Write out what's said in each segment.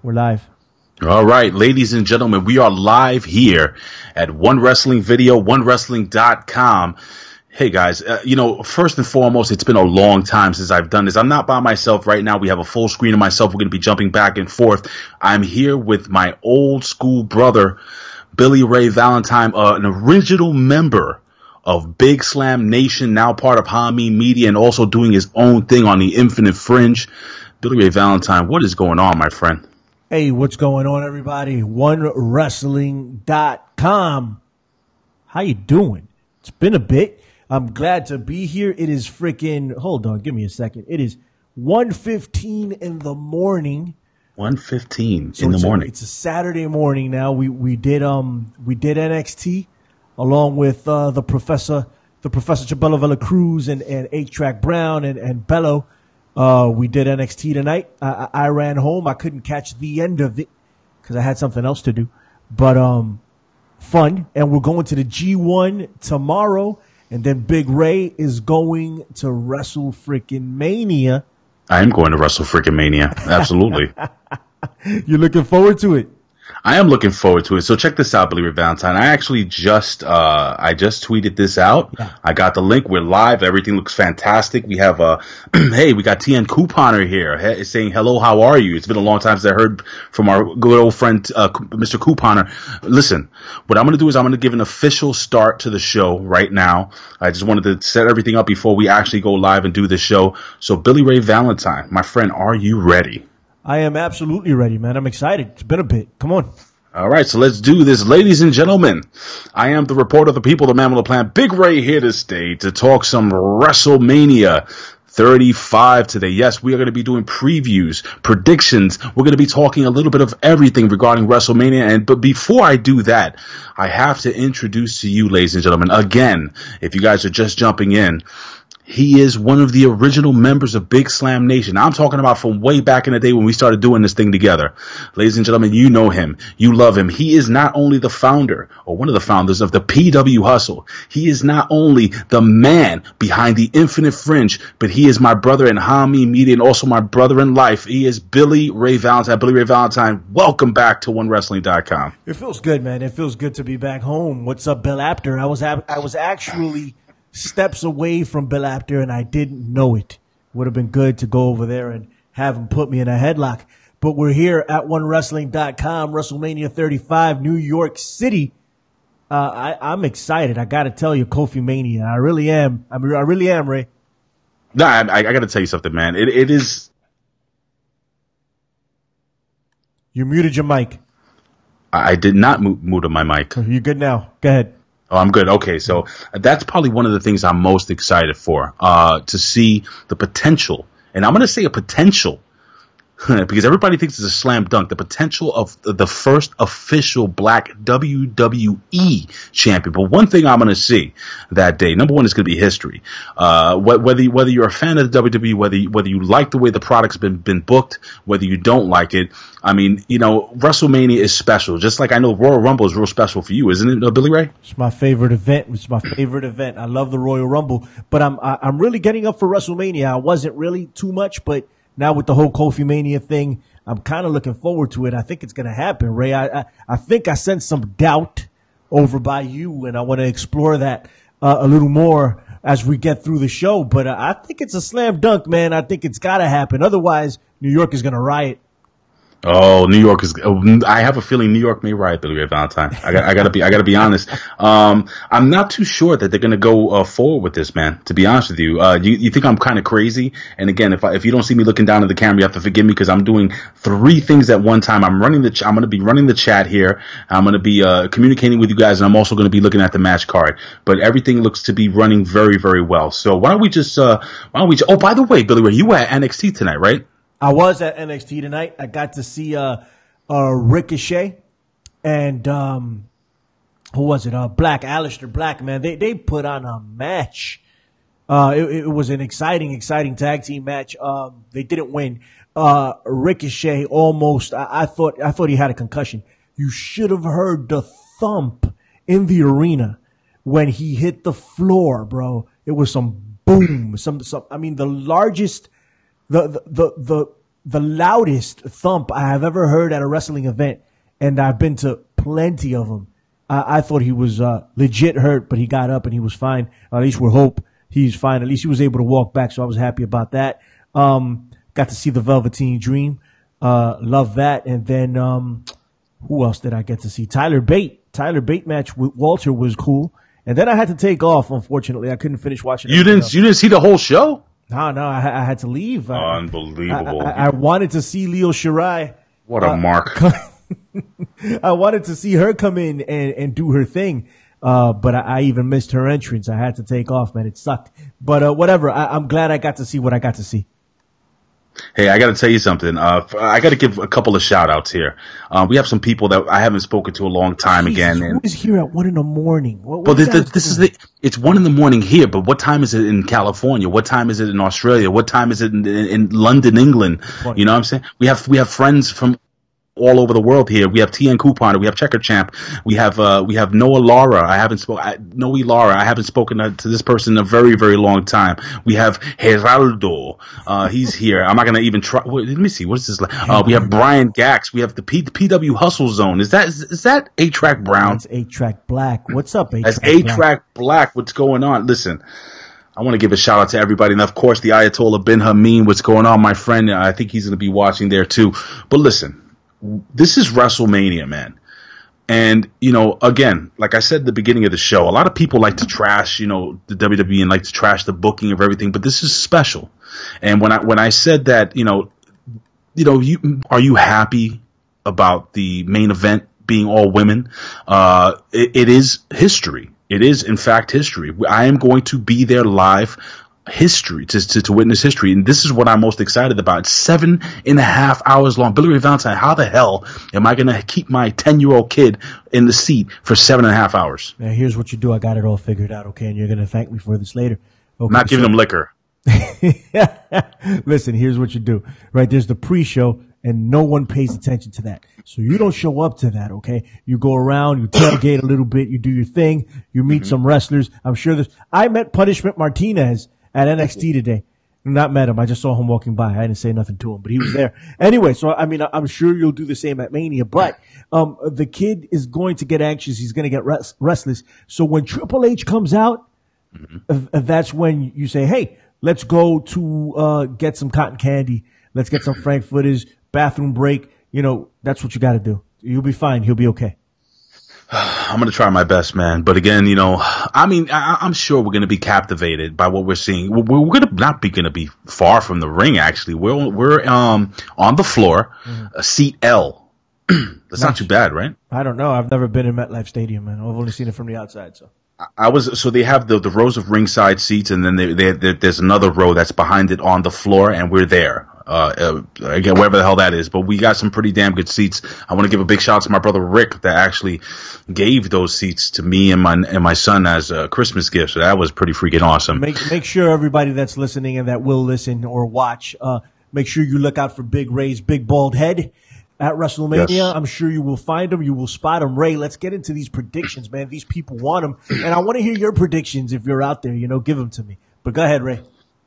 We're live. All right, ladies and gentlemen, we are live here at One Wrestling Video, OneWrestling.com. Hey guys, first and foremost, it's been a long time since I've done this. I'm not by myself right now. We have a full screen of myself. We're going to be jumping back and forth. I'm here with my old school brother, Billie Ray Valentine, an original member of Big Slam Nation, now part of Hamin Media and also doing his own thing on the Infinite Fringe. Billie Ray Valentine, what is going on, my friend? Hey, what's going on, everybody? OneWrestling.com. How you doing? It's been a bit. I'm glad to be here. It is freaking, hold on, give me a second. It is 1:15 in the morning. 1:15 in the morning. It's a Saturday morning now. We did NXT along with the Professor Chabelo Vela Cruz and H-Track Brown and Bello. We did NXT tonight. I ran home. I couldn't catch the end of it because I had something else to do. But fun. And we're going to the G1 tomorrow. And then Big Ray is going to Wrestle Freaking Mania. I am going to Wrestle Freaking Mania. Absolutely. You're looking forward to it? I am looking forward to it. So check this out, Billie Ray Valentine. I actually just tweeted this out. Yeah. I got the link. We're live. Everything looks fantastic. We have hey, we got TN Couponer here saying hello. How are you? It's been a long time since I heard from our good old friend Mr. Couponer. Listen, what I'm going to do is I'm going to give an official start to the show right now. I just wanted to set everything up before we actually go live and do the show. So Billie Ray Valentine, my friend, are you ready? I am absolutely ready, man. I'm excited. It's been a bit. Come on. All right, so let's do this. Ladies and gentlemen, I am the reporter of the people, the man with the plan, Big Ray, here to stay to talk some Wrestlemania 35 today. Yes, we are going to be doing previews, predictions. We're going to be talking a little bit of everything regarding WrestleMania. But before I do that, I have to introduce to you, ladies and gentlemen, again, if you guys are just jumping in, he is one of the original members of Big Slam Nation. I'm talking about from way back in the day when we started doing this thing together. Ladies and gentlemen, you know him. You love him. He is not only the founder or one of the founders of the PW Hustle. He is not only the man behind the Infinite Fringe, but he is my brother in Hamin Media and also my brother in life. He is Billie Ray Valentine. Billie Ray Valentine, welcome back to OneWrestling.com. It feels good, man. It feels good to be back home. What's up, Bill Apter? I was actually steps away from Bill Apter, and I didn't know it. Would have been good to go over there and have him put me in a headlock. But we're here at OneWrestling.com, WrestleMania 35, New York City. I'm excited. I got to tell you, Kofi Mania. I really am. I really am, Ray. No, I got to tell you something, man. It is. You muted your mic. I did not mute my mic. You're good now. Go ahead. Oh, I'm good. Okay, so that's probably one of the things I'm most excited for, to see the potential, and I'm going to say a potential, because everybody thinks it's a slam dunk, the potential of the first official black WWE champion. But one thing I'm going to see that day, number one, is going to be history. Whether you're a fan of the WWE, whether you like the way the product's been booked, whether you don't like it, I mean, WrestleMania is special. Just like I know Royal Rumble is real special for you, isn't it, Billie Ray? It's my favorite event. I love the Royal Rumble, but I'm really getting up for WrestleMania. I wasn't really too much, but now with the whole Kofi Mania thing, I'm kind of looking forward to it. I think it's going to happen, Ray. I think I sense some doubt over by you, and I want to explore that a little more as we get through the show. But I think it's a slam dunk, man. I think it's got to happen. Otherwise, New York is going to riot. Oh, New York is. I have a feeling New York may riot, Billie Ray Valentine. I gotta be honest. I'm not too sure that they're gonna go forward with this, man. To be honest with you, you think I'm kind of crazy? And again, if you don't see me looking down at the camera, you have to forgive me because I'm doing 3 things at one time. I'm gonna be running the chat here. I'm gonna be communicating with you guys, and I'm also gonna be looking at the match card. But everything looks to be running very, very well. So why don't we just? Oh, by the way, Billie Ray, you were at NXT tonight, right? I was at NXT tonight. I got to see Ricochet and who was it? Aleister Black, man. They put on a match. It was an exciting tag team match. They didn't win. Ricochet almost. I thought he had a concussion. You should have heard the thump in the arena when he hit the floor, bro. It was some boom. I mean, the largest. The the loudest thump I have ever heard at a wrestling event, and I've been to plenty of them. I thought he was legit hurt, but he got up and he was fine. At least we hope he's fine. At least he was able to walk back, so I was happy about that. Got to see the Velveteen Dream. Love that. And then who else did I get to see? Tyler Bate match with Walter was cool. And then I had to take off, unfortunately. I couldn't finish watching it. You didn't see the whole show? No, I had to leave. Unbelievable. I wanted to see Leo Shirai. What a mark. I wanted to see her come in and do her thing. But I even missed her entrance. I had to take off, man. It sucked. But whatever. I'm glad I got to see what I got to see. Hey, I got to tell you something. I got to give a couple of shout outs here. We have some people that I haven't spoken to a long time again. Who is here at 1 a.m? It's 1 a.m. here, but what time is it in California? What time is it in Australia? What time is it in London, England? Funny. You know what I'm saying? We have friends from all over the world here. We have TN Couponer. We have Checker Champ. We have Noah Lara. I haven't spoken to this person in a very, very long time. We have Geraldo. He's here. I'm not going to even try. Let me see. What is this? We have Brian Gax. We have the PW Hustle Zone. Is that A-Track Brown? That's A-Track Black. What's up, A-Track That's A-Track Black. What's going on? Listen, I want to give a shout out to everybody. And of course, the Ayatollah bin Hamin. What's going on, my friend? I think he's going to be watching there too. But listen, this is WrestleMania, man. And, again, like I said at the beginning of the show, a lot of people like to trash, the WWE and like to trash the booking of everything, but this is special. And when I said that, are you happy about the main event being all women? It is history. It is, in fact, history. I am going to be there live. History to witness history, and this is what I'm most excited about. It's 7.5 hours long. Billie Ray Valentine, how the hell am I going to keep my 10-year-old kid in the seat for 7.5 hours? Now, here's what you do. I got it all figured out, okay? And you're going to thank me for this later. Okay, not giving them liquor. Listen, here's what you do. Right, there's the pre-show, and no one pays attention to that. So you don't show up to that, okay? You go around, you tailgate a little bit, you do your thing, you meet some wrestlers. I'm sure I met Punishment Martinez at NXT today. Not met him. I just saw him walking by. I didn't say nothing to him, but he was there. Anyway, so, I'm sure you'll do the same at Mania, but, the kid is going to get anxious. He's going to get restless. So when Triple H comes out, that's when you say, hey, let's go to, get some cotton candy. Let's get some frankfurters, bathroom break. That's what you got to do. You'll be fine. He'll be okay. I'm going to try my best, man. But again, I'm sure we're going to be captivated by what we're seeing. We're going to not be going to be far from the ring, actually. We're on the floor, seat L. That's not too bad, right? I don't know. I've never been in MetLife Stadium, man. I've only seen it from the outside, so. So they have the rows of ringside seats, and then there's another row that's behind it on the floor, and we're there. Again, wherever the hell that is, but we got some pretty damn good seats. I want to give a big shout out to my brother Rick that actually gave those seats to me and my son as a Christmas gift. So that was pretty freaking awesome. Make sure everybody that's listening and that will listen or watch, make sure you look out for Big Ray's big bald head at WrestleMania. Yes. I'm sure you will find him. You will spot him. Ray, let's get into these predictions, man. These people want them, and I want to hear your predictions if you're out there. Give them to me. But go ahead, Ray.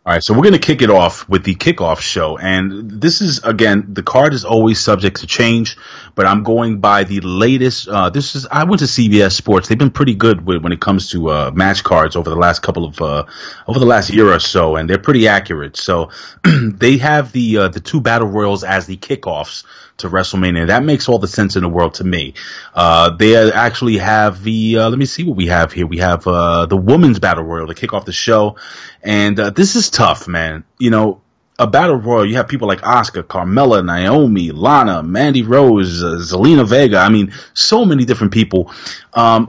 All right, so we're going to kick it off with the Kickoff show, and this is, again, the card is always subject to change, but I'm going by the latest. I went to CBS Sports. They've been pretty good when it comes to match cards over the last over the last year or so, and they're pretty accurate. So they have the two battle royals as the kickoffs to WrestleMania. That makes all the sense in the world to me. They actually have let me see what we have here. We have the women's battle royal to kick off the show. And this is tough, man. A battle royal, you have people like Asuka, Carmella, Naomi, Lana, Mandy Rose, Zelina Vega. So many different people. I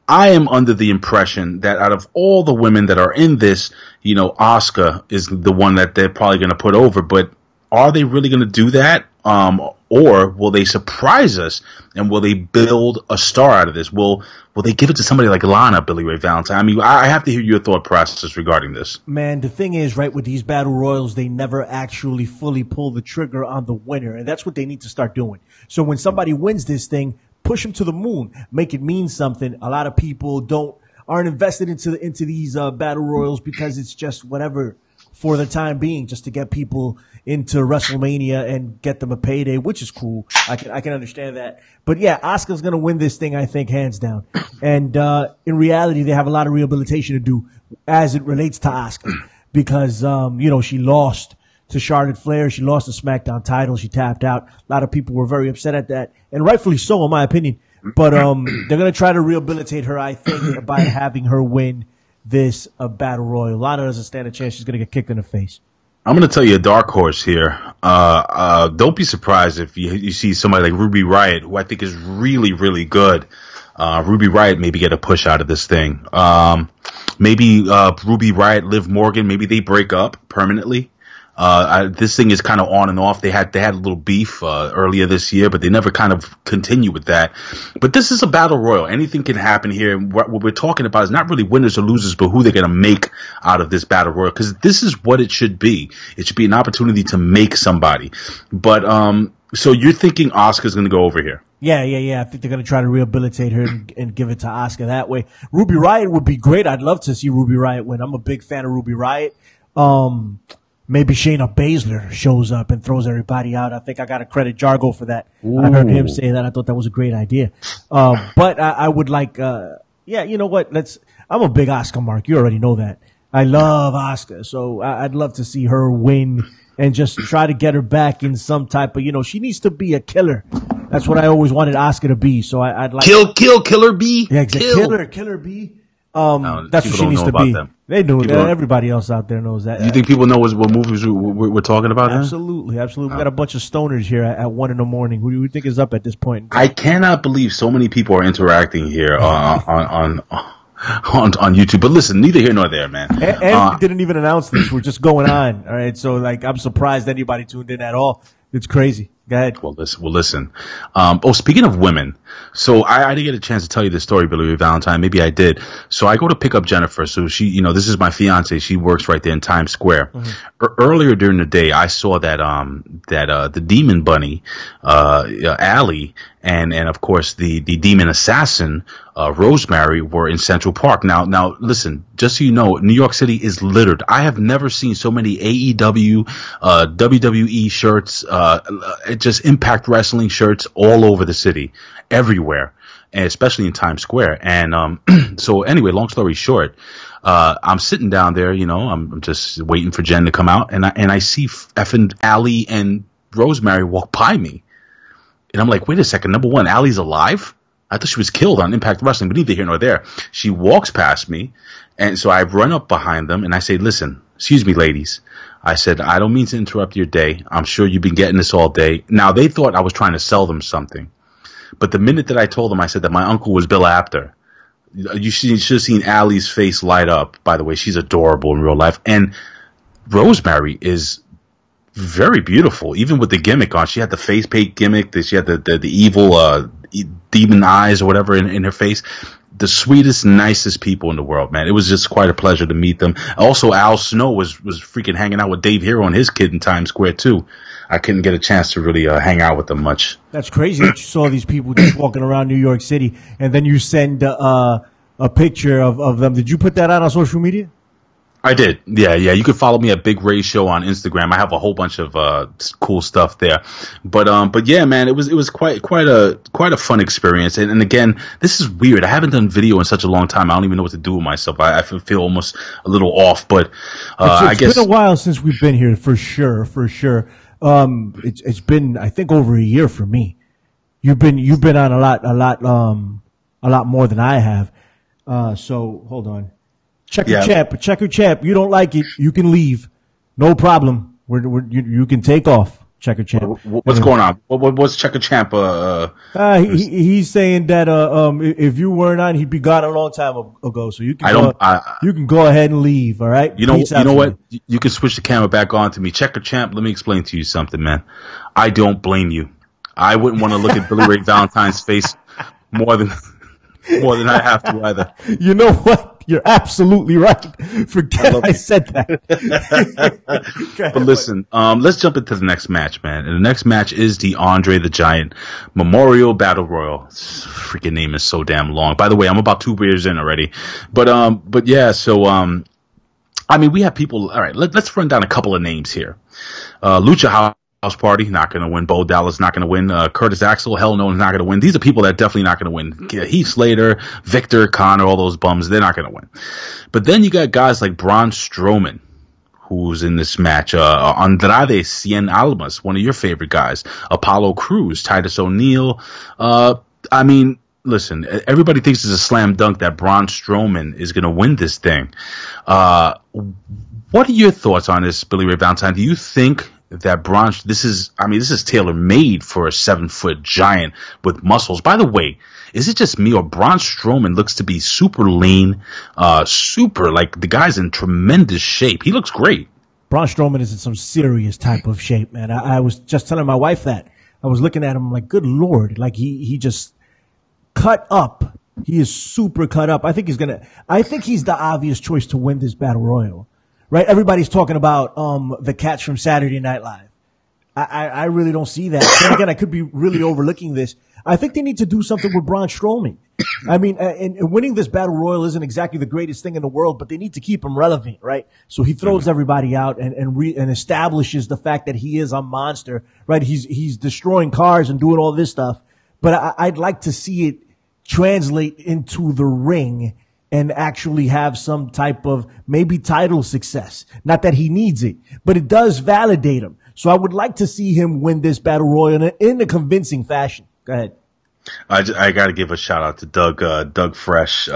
am under the impression that out of all the women that are in this, Asuka is the one that they're probably going to put over. But are they really going to do that? Or will they surprise us and will they build a star out of this? Will they give it to somebody like Lana, Billie Ray Valentine? I have to hear your thought process regarding this. Man, the thing is, right, with these battle royals, they never actually fully pull the trigger on the winner, and that's what they need to start doing. So when somebody wins this thing, push them to the moon, make it mean something. A lot of people aren't invested into these battle royals because it's just whatever for the time being, just to get people into WrestleMania and get them a payday, which is cool. I can understand that. But yeah, Asuka's going to win this thing, I think, hands down. And in reality, they have a lot of rehabilitation to do as it relates to Asuka, because she lost to Charlotte Flair. She lost the SmackDown title. She tapped out. A lot of people were very upset at that, and rightfully so, in my opinion. But they're going to try to rehabilitate her, I think, by having her win this Battle Royal. Lana doesn't stand a chance. She's going to get kicked in the face. I'm going to tell you a dark horse here. Don't be surprised if you see somebody like Ruby Riott, who I think is really, really good. Ruby Riott maybe get a push out of this thing. Maybe Ruby Riott, Liv Morgan, maybe they break up permanently. This thing is kind of on and off. They had a little beef earlier this year, but they never kind of continue with that. But this is a battle royal. Anything can happen here. What we're talking about is not really winners or losers, but who they're going to make out of this battle royal. Because this is what it should be. It should be an opportunity to make somebody. But so you're thinking Asuka's going to go over here? Yeah. I think they're going to try to rehabilitate her and give it to Asuka that way. Ruby Riott would be great. I'd love to see Ruby Riott win. I'm a big fan of Ruby Riott. Maybe Shayna Baszler shows up and throws everybody out. I think I got to credit Jargo for that. Ooh. I heard him say that. I thought that was a great idea. But I would like, you know what? I'm a big Asuka mark. You already know that. I love Asuka. So I'd love to see her win and just try to get her back in some type of, she needs to be a killer. That's what I always wanted Asuka to be. So I'd like Killer B. Yeah, exactly. Killer B. That's what she needs to be. They do. Everybody else out there knows that. You think people know what movies we're talking about? Absolutely. We got a bunch of stoners here at 1 a.m. Who do you think is up at this point? I cannot believe so many people are interacting here on YouTube. But listen, neither here nor there, man. And we didn't even announce this. We're just going on. All right. So I'm surprised anybody tuned in at all. It's crazy. Go ahead. Well, listen. Speaking of women, so I didn't get a chance to tell you this story, Billie Valentine. Maybe I did. So I go to pick up Jennifer. So she, this is my fiance. She works right there in Times Square. Mm-hmm. Earlier during the day, I saw that the Demon Bunny, Allie, and of course the Demon Assassin, Rosemary, were in Central Park. Now listen, just so you know, New York City is littered. I have never seen so many AEW, WWE shirts, just Impact Wrestling shirts all over the city, everywhere, and especially in Times Square. And so anyway, long story short, I'm sitting down there, I'm just waiting for Jen to come out, and I see effing Allie and Rosemary walk by me, and I'm like, wait a second, number one, Allie's alive? I thought she was killed on Impact Wrestling, but neither here nor there. She walks past me, and so I run up behind them, and I say, listen, excuse me, ladies. I said, I don't mean to interrupt your day. I'm sure you've been getting this all day. Now, they thought I was trying to sell them something. But the minute that I told them, I said that my uncle was Bill Apter. You should have seen Allie's face light up. By the way, she's adorable in real life. And Rosemary is very beautiful, even with the gimmick on. She had the face paint gimmick. She had the evil demon eyes or whatever in her face. The sweetest, nicest people in the world, man. It was just quite a pleasure to meet them. Also, Al Snow was freaking hanging out with Dave Hero and his kid in Times Square, too. I couldn't get a chance to really hang out with them much. That's crazy that you saw these people just walking around New York City, and then you send a picture of them. Did you put that out on social media? I did. Yeah. You can follow me at Big Ray Show on Instagram. I have a whole bunch of cool stuff there. But yeah, man, it was quite a fun experience. And again, this is weird. I haven't done video in such a long time. I don't even know what to do with myself. I feel almost a little off, but I guess it's been a while since we've been here, for sure. It's been, I think, over a year for me. You've been on a lot more than I have. So hold on. Checker champ. You don't like it, you can leave. No problem. You can take off. Checker champ. What's going on? What's Checker champ? He's saying that if you weren't on, he'd be gone a long time ago. So you can you can go ahead and leave. All right. You know what? You can switch the camera back on to me. Checker champ. Let me explain to you something, man. I don't blame you. I wouldn't want to look at Billie Ray Valentine's face more than I have to either. You know what? You're absolutely right. Forget I said that. But listen, let's jump into the next match, man. And the next match is the Andre the Giant Memorial Battle Royal. This freaking name is so damn long. By the way, I'm about 2 beers in already. But yeah, so I mean, we have people. All right, let's run down a couple of names here. Lucha House Party, not going to win. Bo Dallas, not going to win. Curtis Axel, hell no, is not going to win. These are people that are definitely not going to win. Heath Slater, Victor, Connor, all those bums, they're not going to win. But then you got guys like Braun Strowman, who's in this match. Andrade Cien Almas, one of your favorite guys. Apollo Crews, Titus O'Neil. I mean, listen, everybody thinks it's a slam dunk that Braun Strowman is going to win this thing. What are your thoughts on this, Billie Ray Valentine? Do you think that this is tailor-made for a 7-foot giant with muscles? By the way, is it just me, or Braun Strowman looks to be super lean, like the guy's in tremendous shape. He looks great. Braun Strowman is in some serious type of shape, man. I was just telling my wife that. I was looking at him like, good Lord, like he just cut up. He is super cut up. I think he's the obvious choice to win this battle royal. Right? Everybody's talking about the catch from Saturday Night Live. I really don't see that. Then again, I could be really overlooking this. I think they need to do something with Braun Strowman. I mean, and winning this battle royal isn't exactly the greatest thing in the world, but they need to keep him relevant, right? So he throws everybody out and establishes the fact that he is a monster, right? He's destroying cars and doing all this stuff. But I'd like to see it translate into the ring and actually have some type of maybe title success. Not that he needs it, but it does validate him. So I would like to see him win this battle royal in a convincing fashion. Go ahead. I got to give a shout out to Doug Fresh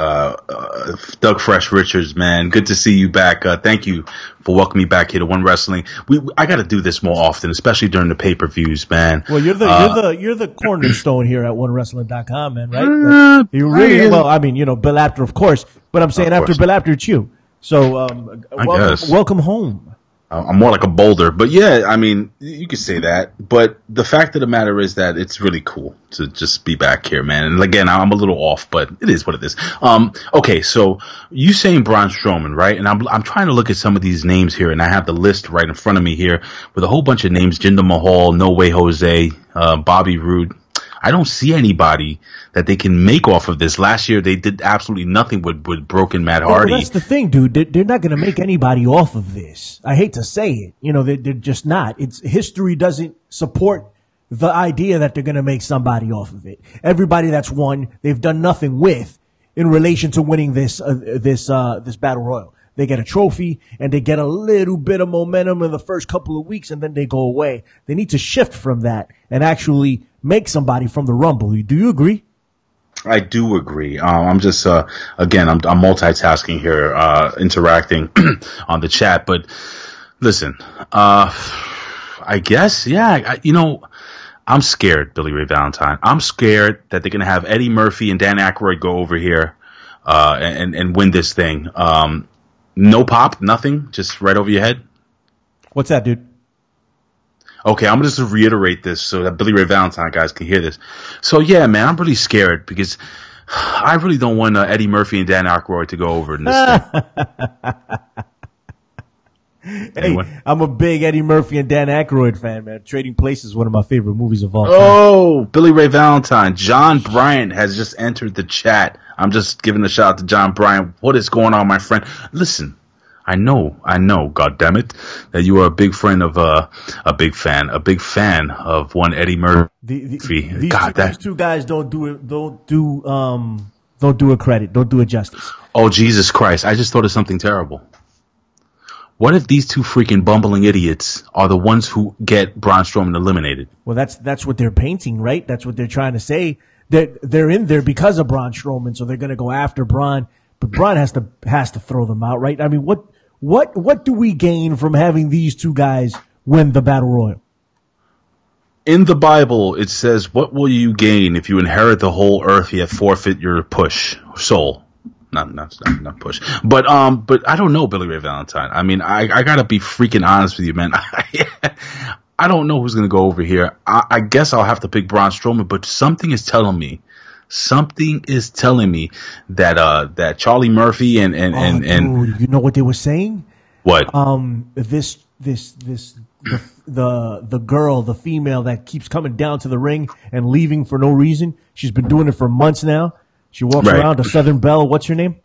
Richards, man. Good to see you back. Thank you for welcoming me back here to One Wrestling. I got to do this more often, especially during the pay-per-views, man. Well, you're the cornerstone here at OneWrestling.com, man, right? You really, well, I mean, Bill Apter, of course, but I'm saying after Bill Apter, it's you. So, welcome home. I'm more like a boulder, but yeah, I mean, you could say that. But the fact of the matter is that it's really cool to just be back here, man. And again, I'm a little off, but it is what it is. Okay, so you saying Braun Strowman, right? And I'm trying to look at some of these names here, and I have the list right in front of me here with a whole bunch of names: Jinder Mahal, No Way Jose, Bobby Roode. I don't see anybody that they can make off of this. Last year, they did absolutely nothing with broken Matt Hardy. Well, that's the thing, dude. They're not going to make anybody off of this. I hate to say it. They're just not. History doesn't support the idea that they're going to make somebody off of it. Everybody that's won, they've done nothing with in relation to winning this battle royal. They get a trophy and they get a little bit of momentum in the first couple of weeks and then they go away. They need to shift from that and actually make somebody from the Rumble. Do you agree? I do agree. I'm just, again, I'm multitasking here, interacting on the chat, but listen, I guess, yeah, I'm scared, Billie Ray Valentine. I'm scared that they're going to have Eddie Murphy and Dan Aykroyd go over here, and win this thing. No pop, nothing, just right over your head. What's that, dude? Okay, I'm going to just reiterate this so that Billie Ray Valentine guys can hear this. So yeah, man, I'm really scared because I really don't want Eddie Murphy and Dan Aykroyd to go over in this thing. Hey, I'm a big Eddie Murphy and Dan Aykroyd fan, man. Trading Places is one of my favorite movies of all time. Oh, Billie Ray Valentine. John Bryant has just entered the chat. I'm just giving a shout out to John Bryant. What is going on, my friend? Listen, I know, goddammit, that you are a big friend of a big fan of one Eddie Murphy. These two guys don't do it credit, don't do it justice. Oh, Jesus Christ. I just thought of something terrible. What if these two freaking bumbling idiots are the ones who get Braun Strowman eliminated? Well, that's what they're painting, right? That's what they're trying to say. They're in there because of Braun Strowman, so they're going to go after Braun, but Braun has to throw them out, right? I mean, what do we gain from having these two guys win the Battle Royal? In the Bible, it says, "What will you gain if you inherit the whole earth yet forfeit your soul?" Not push, but I don't know, Billie Ray Valentine. I mean, I gotta be freaking honest with you, man. I don't know who's gonna go over here. I guess I'll have to pick Braun Strowman, but something is telling me that Charlie Murphy and dude, you know what they were saying? What? The girl, the female that keeps coming down to the ring and leaving for no reason. She's been doing it for months now. She walks around, a Southern Belle. What's her name?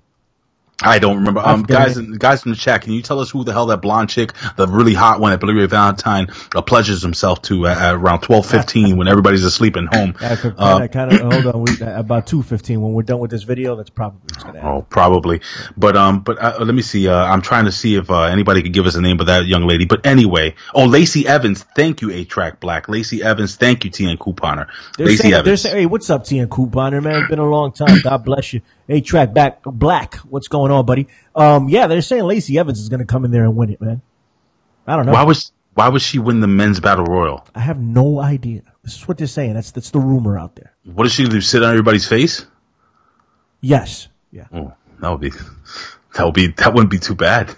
I don't remember. Guys in the chat, can you tell us who the hell that blonde chick, the really hot one that Billie Ray Valentine pleasures himself to at around 12:15 when everybody's asleep at home? Hold on. About 2:15 when we're done with this video, that's probably what's going to happen. Oh, probably. But let me see. I'm trying to see if anybody could give us a name of that young lady. But anyway, Lacey Evans. Thank you, A-Track Black. Lacey Evans. Thank you, TN Couponer. Lacey Evans. They're saying, hey, what's up, TN Couponer, man? It's been a long time. God bless you. A-Track Black. What's going on, buddy? Yeah, they're saying Lacey Evans is going to come in there and win it, man. I don't know. Why would she win the men's battle royal? I have no idea. This is what they're saying. That's the rumor out there. What is she going to do? Sit on everybody's face? Yes. Yeah. Oh, that wouldn't be too bad.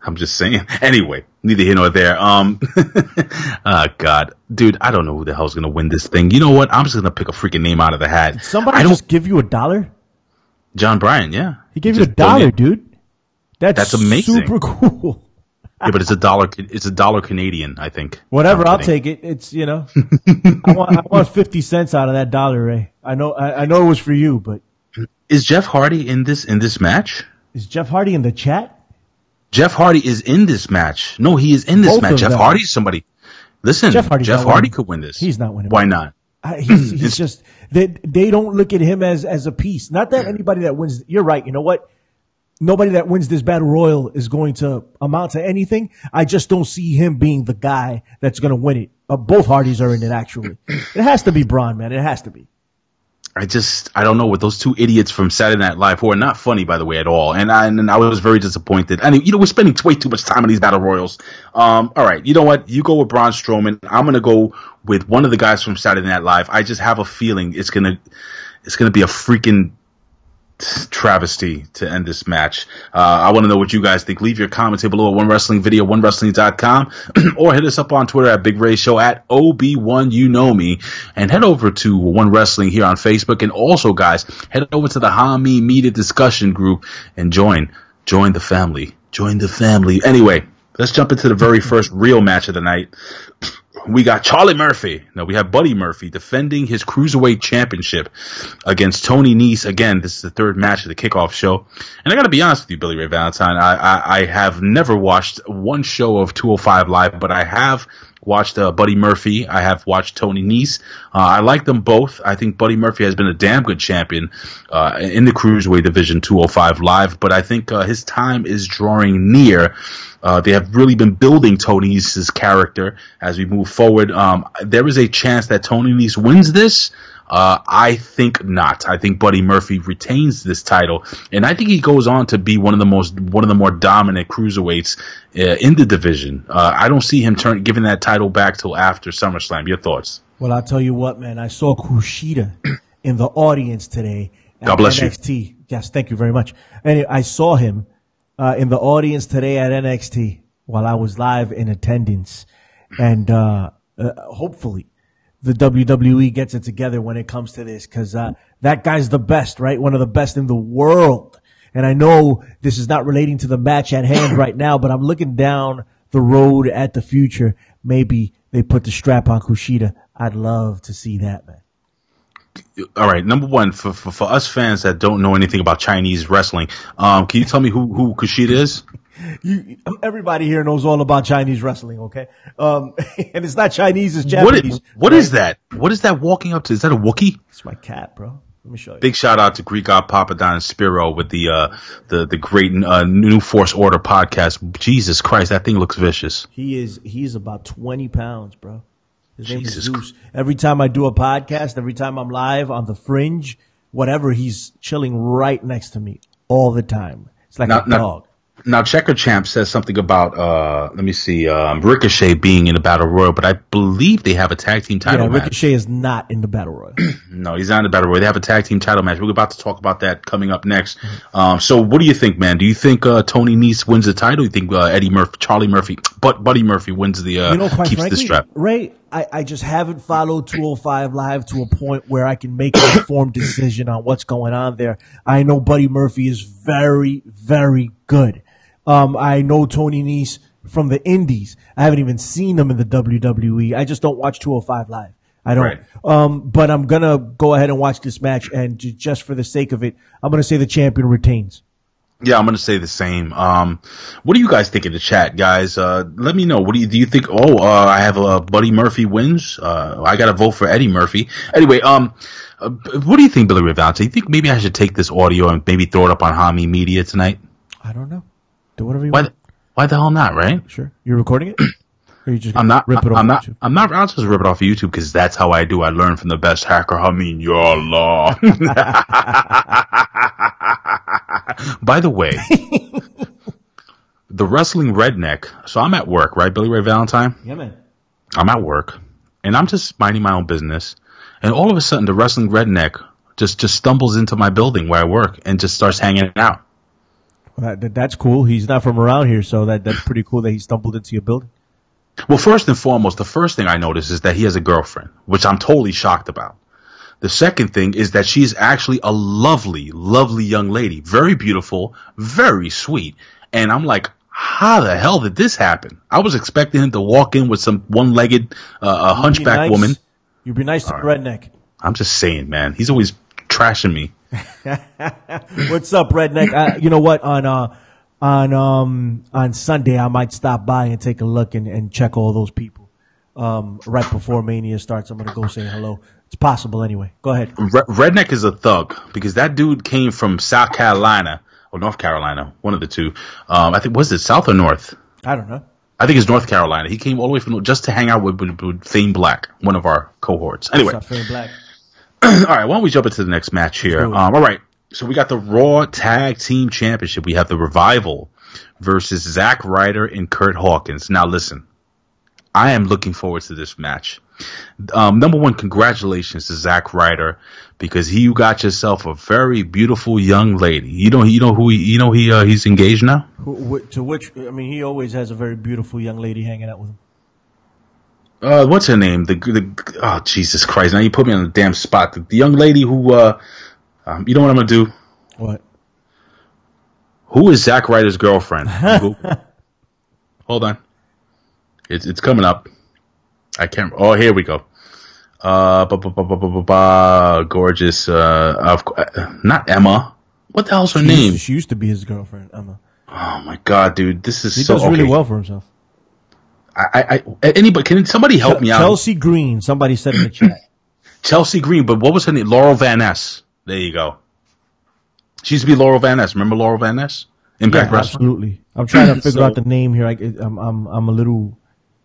I'm just saying. Anyway, neither here nor there. God, dude, I don't know who the hell's gonna win this thing. You know what? I'm just gonna pick a freaking name out of the hat. Did somebody just give you $1? John Bryan, yeah. He gave you $1, dude. That's amazing. Super cool. Yeah, but it's $1 Canadian, I think. Whatever, I'll take it. It's, I want 50 cents out of that $1, Ray. I know it was for you, but is Jeff Hardy in this match? Is Jeff Hardy in the chat? Jeff Hardy is in this match. No, he is in this match. Jeff Hardy's somebody. Listen, Jeff Hardy could win this. He's not winning. Why not? He's just they don't look at him as a piece. Not that anybody that wins. You're right. You know what? Nobody that wins this battle royal is going to amount to anything. I just don't see him being the guy that's going to win it. Both Hardys are in it. Actually, it has to be Braun, man. It has to be. I don't know, with those two idiots from Saturday Night Live, who are not funny, by the way, at all. And I was very disappointed. I mean, we're spending way too much time on these battle royals. All right. You know what? You go with Braun Strowman. I'm going to go with one of the guys from Saturday Night Live. I just have a feeling it's going to be a freaking travesty to end this match. I want to know what you guys think. Leave your comments here below at One Wrestling Video, OneWrestling.com, or hit us up on Twitter at Big Ray Show, at OB1 You Know Me, and head over to One Wrestling here on Facebook. And also, guys, head over to the Hamin Media Discussion Group and join the family. Join the family. Anyway, let's jump into the very first real match of the night. We got Charlie Murphy. No, we have Buddy Murphy defending his Cruiserweight Championship against Tony Nese. Again, this is the third match of the Kickoff show. And I got to be honest with you, Billie Ray Valentine. I have never watched one show of 205 Live, but I have watched Buddy Murphy. I have watched Tony Nese. I like them both. I think Buddy Murphy has been a damn good champion in the Cruiserweight division 205 Live, but I think his time is drawing near. They have really been building Tony Nese's character as we move forward. There is a chance that Tony Nese wins this. I think not. I think Buddy Murphy retains this title, and I think he goes on to be one of the more dominant cruiserweights in the division. I don't see him giving that title back till after SummerSlam. Your thoughts? Well, I'll tell you what, man. I saw Kushida in the audience today at God bless NXT. You. Yes, thank you very much. Anyway, I saw him in the audience today at NXT while I was live in attendance, and hopefully the WWE gets it together when it comes to this, because that guy's the best, right? One of the best in the world. And I know this is not relating to the match at hand right now, but I'm looking down the road at the future. Maybe they put the strap on Kushida. I'd love to see that, man. All right, number one, for us fans that don't know anything about Chinese wrestling, can you tell me who Kushida is? Everybody here knows all about Chinese wrestling, okay? And it's not Chinese, it's Japanese. What is that? What is that walking up to? Is that a Wookiee? It's my cat, bro. Let me show you. Big shout out to Greek God Papadon and Spiro with the great New Force Order podcast. Jesus Christ, that thing looks vicious. He's about 20 pounds, bro. His name is Zeus. Every time I do a podcast, every time I'm live on the Fringe, whatever, he's chilling right next to me all the time. It's like a dog. Now, Checker Champ says something about, let me see, Ricochet being in the Battle Royal, but I believe they have a tag team title match. Ricochet is not in the Battle Royal. No, he's not in the Battle Royal. They have a tag team title match. We're about to talk about that coming up next. So what do you think, man? Do you think Tony Nese wins the title? Do you think Charlie Murphy, Buddy Murphy wins the, quite keeps frankly, the strap? Ray, I just haven't followed 205 Live to a point where I can make an informed decision on what's going on there. I know Buddy Murphy is very, very good. I know Tony Nese from the indies. I haven't even seen him in the WWE. I just don't watch 205 Live. I don't. Right. But I'm gonna go ahead and watch this match, and just for the sake of it, I'm gonna say the champion retains. Yeah, I'm going to say the same. What do you guys think in the chat, guys? Let me know. What do you think? I have Buddy Murphy wins. I got to vote for Eddie Murphy. Anyway, what do you think, Billie Ray Valentine? You think maybe I should take this audio and maybe throw it up on Hamin Media tonight? I don't know. Do whatever you want. Why the hell not, right? Sure. You're recording it? Or you just I'm not. rip it off YouTube? I'll just rip it off of YouTube because that's how I do. I learn from the best hacker, Hamin. Ya Allah. By the way, the wrestling redneck. So I'm at work, right, Billie Ray Valentine? Yeah, man. I'm at work, and I'm just minding my own business, and all of a sudden, the wrestling redneck just stumbles into my building where I work and just starts hanging out. Well, that's cool. He's not from around here, so that's pretty cool that he stumbled into your building. Well, first and foremost, the first thing I noticed is that he has a girlfriend, which I'm totally shocked about. The second thing is that she's actually a lovely, lovely young lady. Very beautiful, very sweet. And I'm like, how the hell did this happen? I was expecting him to walk in with some one-legged hunchback woman. You'd be nice to the redneck. I'm just saying, man. He's always trashing me. What's up, redneck? You know what? On Sunday, I might stop by and take a look and check all those people. Right before Mania starts, I'm going to go say hello. It's possible anyway. Go ahead. Redneck is a thug because that dude came from South Carolina or North Carolina, one of the two. I think, was it South or North? I don't know. I think it's North Carolina. He came all the way from just to hang out with Fame Black, one of our cohorts. Anyway. What's up, Fame Black? All right, why don't we jump into the next match here? All right. So we got the Raw Tag Team Championship. We have the Revival versus Zack Ryder and Curt Hawkins. Now, listen, I am looking forward to this match. Number one, congratulations to Zack Ryder because you got yourself a very beautiful young lady. He's engaged now. To which, I mean, he always has a very beautiful young lady hanging out with him. What's her name? Oh, Jesus Christ! Now you put me on the damn spot. The young lady who, you know what I'm gonna do? What? Who is Zack Ryder's girlfriend? Hold on. It's coming up. I can't. Oh, here we go. Gorgeous. Not Emma. What the hell's her name? She used to be his girlfriend, Emma. Oh my God, dude, this is he does really well for himself. Anybody? Can somebody help me out? Chelsea Green. Somebody said in the chat. Chelsea Green, but what was her name? Laurel Van Ness. There you go. She used to be Laurel Van Ness. Remember Laurel Van Ness? Impact Wrestling. Absolutely. I'm trying to figure out the name here. I'm a little.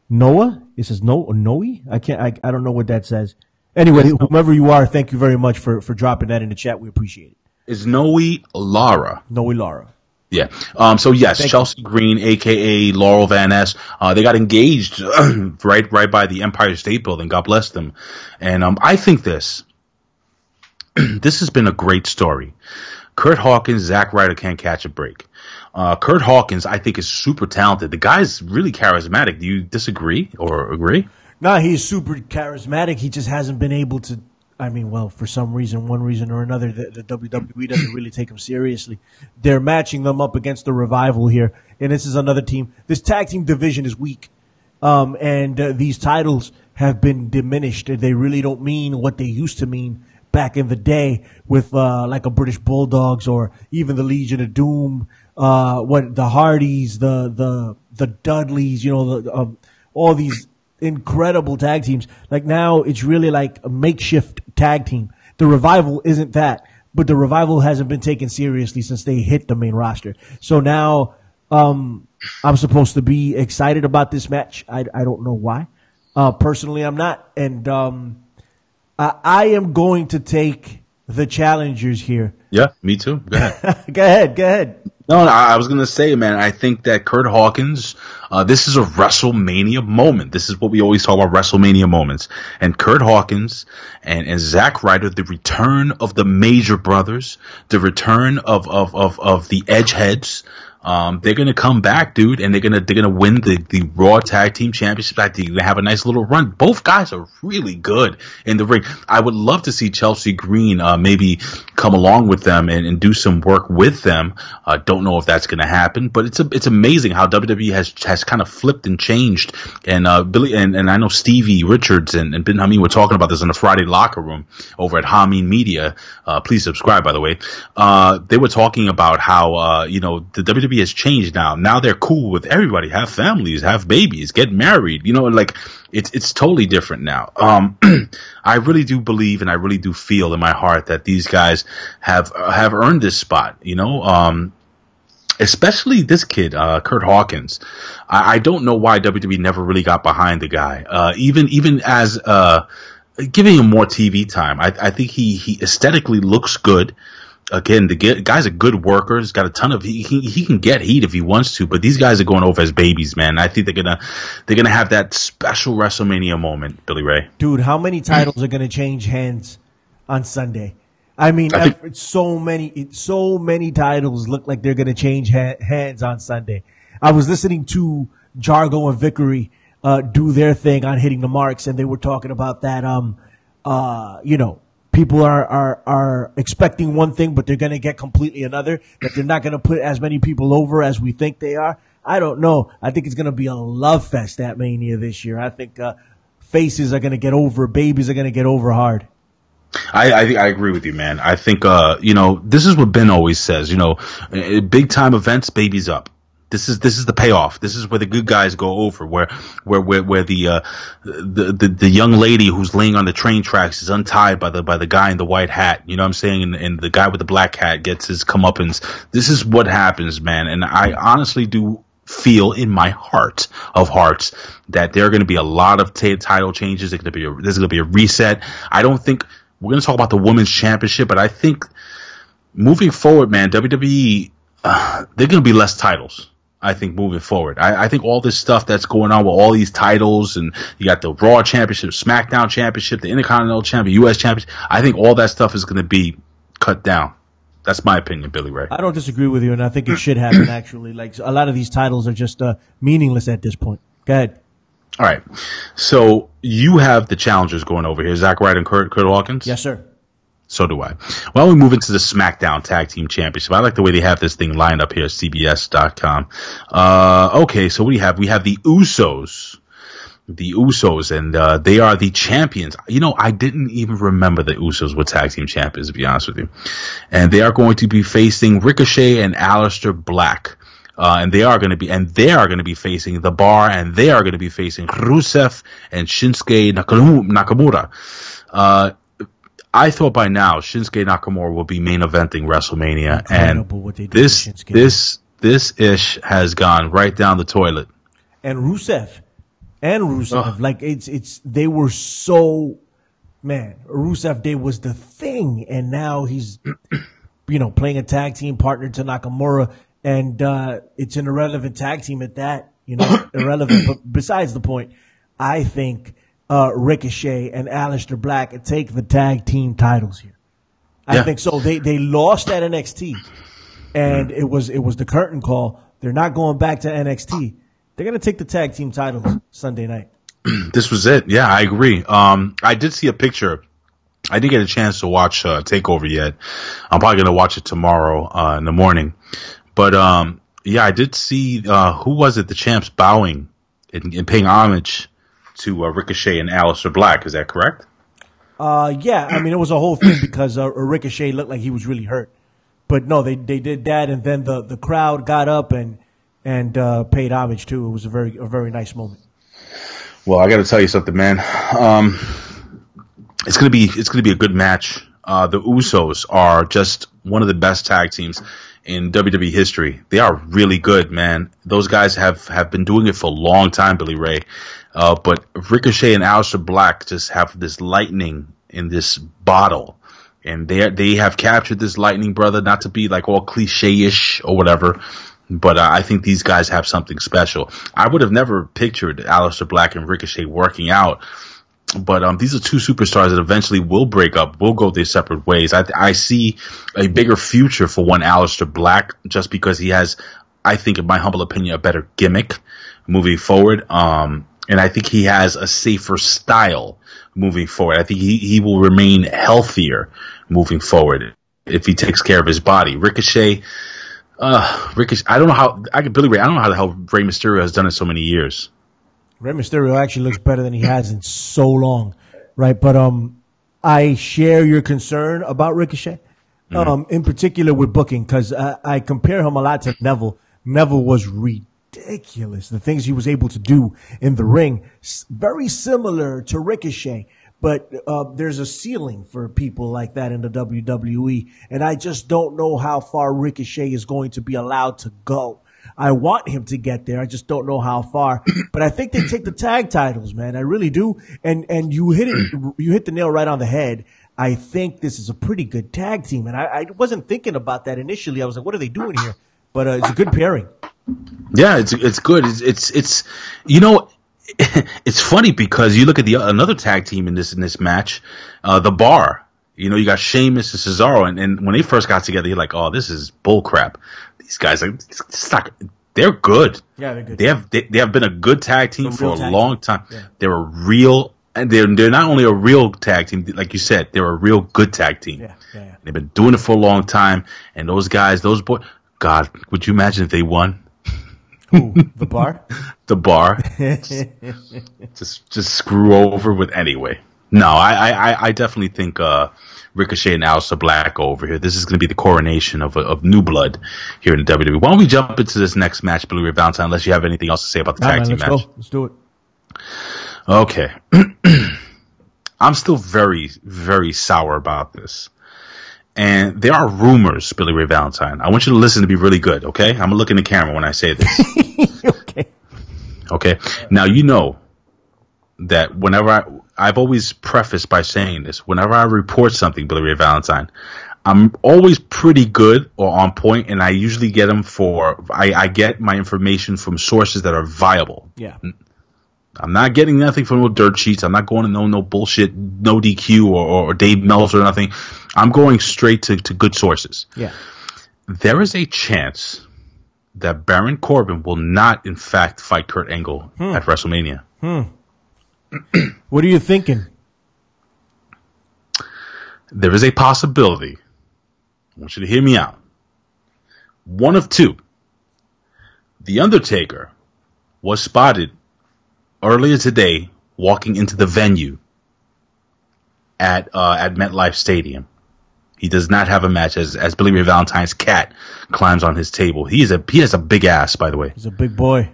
Noah? It says Noe? I don't know what that says. Anyway, whomever you are, thank you very much for dropping that in the chat. We appreciate it. It's Noe Lara. Noe Lara. Yeah. So yes, Chelsea Green, aka Laurel Van Ness, they got engaged right by the Empire State Building. God bless them. And I think this has been a great story. Curt Hawkins, Zack Ryder can't catch a break. Curt Hawkins, I think, is super talented. The guy's really charismatic. Do you disagree or agree? No, he's super charismatic. He just hasn't been able to. I mean, well, for some reason, one reason or another, the WWE doesn't really take him seriously. They're matching them up against the Revival here, and this is another team. This tag team division is weak, and these titles have been diminished. They really don't mean what they used to mean back in the day with like a British Bulldogs or even the Legion of Doom, the Hardys, the Dudleys, all these incredible tag teams. Like now it's really like a makeshift tag team. The Revival isn't that, but the Revival hasn't been taken seriously since they hit the main roster. So now I'm supposed to be excited about this match. I don't know why. Personally, I'm not. And I am going to take the challengers here. Yeah, me too. Go ahead. Go ahead. No, I was going to say, man, I think that Curt Hawkins, this is a WrestleMania moment. This is what we always talk about, WrestleMania moments. And Curt Hawkins and Zack Ryder, the return of the Major Brothers, the return of the Edgeheads, they're gonna come back, dude, and they're gonna win the Raw Tag Team Championship. I think they're gonna have a nice little run. Both guys are really good in the ring. I would love to see Chelsea Green maybe come along with them and do some work with them. Don't know if that's gonna happen, but it's amazing how WWE has kind of flipped and changed. And Billie and I know Stevie Richards and Ben Hamin were talking about this in the Friday locker room over at Hamin Media. Please subscribe, by the way. They were talking about how the WWE has changed now. Now they're cool with everybody, have families, have babies, get married. Like it's totally different now. I really do believe and I really do feel in my heart that these guys have earned this spot. Especially this kid, Curt Hawkins. I don't know why WWE never really got behind the guy. Even as giving him more TV time. I think he aesthetically looks good. Again, the guy's a good worker. He's got a ton of he can get heat if he wants to, but these guys are going over as babies, man. I think they're gonna have that special WrestleMania moment, Billy Ray. Dude, how many titles are gonna change hands on Sunday? I mean, so many titles look like they're gonna change hands on Sunday. I was listening to Jargo and Vickery do their thing on Hitting the Marks, and they were talking about that. People are expecting one thing, but they're going to get completely another, that they're not going to put as many people over as we think they are. I don't know. I think it's going to be a love fest at Mania this year. I think faces are going to get over, babies are going to get over hard. I agree with you, man. I think, this is what Ben always says, big time events, babies up. This is the payoff. This is where the good guys go over, where the young lady who's laying on the train tracks is untied by the guy in the white hat. You know what I'm saying? And the guy with the black hat gets his comeuppance. This is what happens, man. And I honestly do feel in my heart of hearts that there are going to be a lot of title changes. There's going to be a reset. I don't think we're going to talk about the women's championship, but I think moving forward, man, WWE, they're going to be less titles. I think moving forward, I think all this stuff that's going on with all these titles, and you got the Raw Championship, SmackDown Championship, the Intercontinental Championship, U.S. Championship. I think all that stuff is going to be cut down. That's my opinion, Billy Ray. I don't disagree with you, and I think it should happen. Actually, like a lot of these titles are just meaningless at this point. Go ahead. All right, so you have the challengers going over here, Zack Ryder and Curt Hawkins. Yes, sir. So do I. Well, we move into the SmackDown Tag Team Championship. I like the way they have this thing lined up here at CBS.com. Okay, so what do you have? We have the Usos. The Usos, and they are the champions. I didn't even remember the Usos were Tag Team Champions, to be honest with you. And they are going to be facing Ricochet and Aleister Black. And they are going to be facing The Bar, and they are going to be facing Rusev and Shinsuke Nakamura. I thought by now Shinsuke Nakamura will be main eventing WrestleMania, and this ish has gone right down the toilet. And Rusev, like they were so, man. Rusev Day was the thing, and now he's playing a tag team partner to Nakamura, and it's an irrelevant tag team at that. Irrelevant. But besides the point, I think Ricochet and Aleister Black take the tag team titles here. I think so. They lost at NXT, and it was the curtain call. They're not going back to NXT. They're going to take the tag team titles Sunday night. This was it. Yeah, I agree. I did see a picture. I didn't get a chance to watch TakeOver yet. I'm probably going to watch it tomorrow in the morning. But I did see who was it? The champs bowing and paying homage to Ricochet and Aleister Black. Is that correct? Yeah. I mean, it was a whole thing because Ricochet looked like he was really hurt. But no, they did that, and then the crowd got up and paid homage too. It was a very nice moment. Well, I got to tell you something, man. It's gonna be a good match. The Usos are just one of the best tag teams in WWE history. They are really good, man. Those guys have been doing it for a long time, Billy Ray. But Ricochet and Aleister Black just have this lightning in this bottle. And they have captured this lightning, brother, not to be like all cliche-ish or whatever. But I think these guys have something special. I would have never pictured Aleister Black and Ricochet working out. But these are two superstars that eventually will break up, will go their separate ways. I see a bigger future for one Aleister Black just because he has, I think, in my humble opinion, a better gimmick moving forward. And I think he has a safer style moving forward. I think he will remain healthier moving forward if he takes care of his body. Ricochet, I don't know how Billy Ray. I don't know how the hell Rey Mysterio has done it so many years. Rey Mysterio actually looks better than he has in so long, right? But I share your concern about Ricochet, in particular with booking, because I compare him a lot to Neville. Neville was ridiculous. The things he was able to do in the ring, very similar to Ricochet. But there's a ceiling for people like that in the WWE, and I just don't know how far Ricochet is going to be allowed to go. I want him to get there. I just don't know how far. But I think they take the tag titles, man. I really do. And you hit the nail right on the head. I think this is a pretty good tag team, and I wasn't thinking about that initially. I was like, what are they doing here? But it's a good pairing. Yeah, it's good. It's it's funny because you look at another tag team in this match, the Bar. You know, you got Sheamus and Cesaro, and when they first got together, you're like, oh, this is bullcrap. These guys, they're good. Yeah, they're good. They have been a good tag team for a long time. Yeah. They're a real, and they're not only a real tag team, like you said, they're a real good tag team. Yeah. They've been doing it for a long time, and those guys, those boys, God, would you imagine if they won? Who? The Bar? The Bar. just screw over with anyway. No, I definitely think Ricochet and Aleister Black go over here. This is going to be the coronation of new blood here in the WWE. Why don't we jump into this next match, Billie Ray Valentine, unless you have anything else to say about the tag team match? Let's do it. Okay. I'm still very, very sour about this. And there are rumors, Billie Ray Valentine. I want you to listen to be really good, okay? I'm going to look in the camera when I say this. Okay. Now, you know that whenever I've always prefaced by saying this, whenever I report something, Billie Ray Valentine, I'm always pretty good or on point, and I usually get them I get my information from sources that are viable. Yeah. I'm not getting nothing from no dirt sheets. I'm not going to no bullshit, no DQ or Dave Meltzer or nothing. I'm going straight to good sources. Yeah. There is a chance that Baron Corbin will not, in fact, fight Kurt Angle at WrestleMania. What are you thinking? There is a possibility. I want you to hear me out. One of two. The Undertaker was spotted earlier today walking into the venue at MetLife Stadium. He does not have a match as Billie Ray Valentine's cat climbs on his table. He has a big ass, by the way. He's a big boy.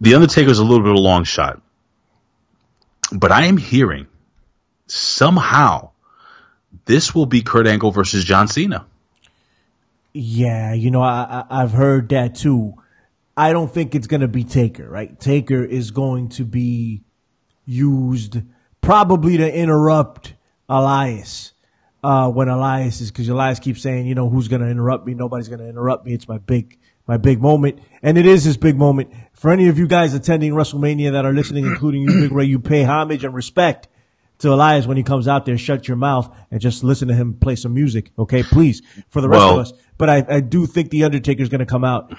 The Undertaker's a little bit of a long shot. But I am hearing somehow this will be Kurt Angle versus John Cena. Yeah, I've heard that too. I don't think it's going to be Taker, right? Taker is going to be used probably to interrupt Elias when Elias is, because Elias keeps saying, who's going to interrupt me? Nobody's going to interrupt me. It's my big moment. And it is his big moment. For any of you guys attending WrestleMania that are listening, including you, Big Ray, you pay homage and respect to Elias when he comes out there. Shut your mouth and just listen to him play some music, okay? Please, for the rest of us. But I do think the Undertaker's going to come out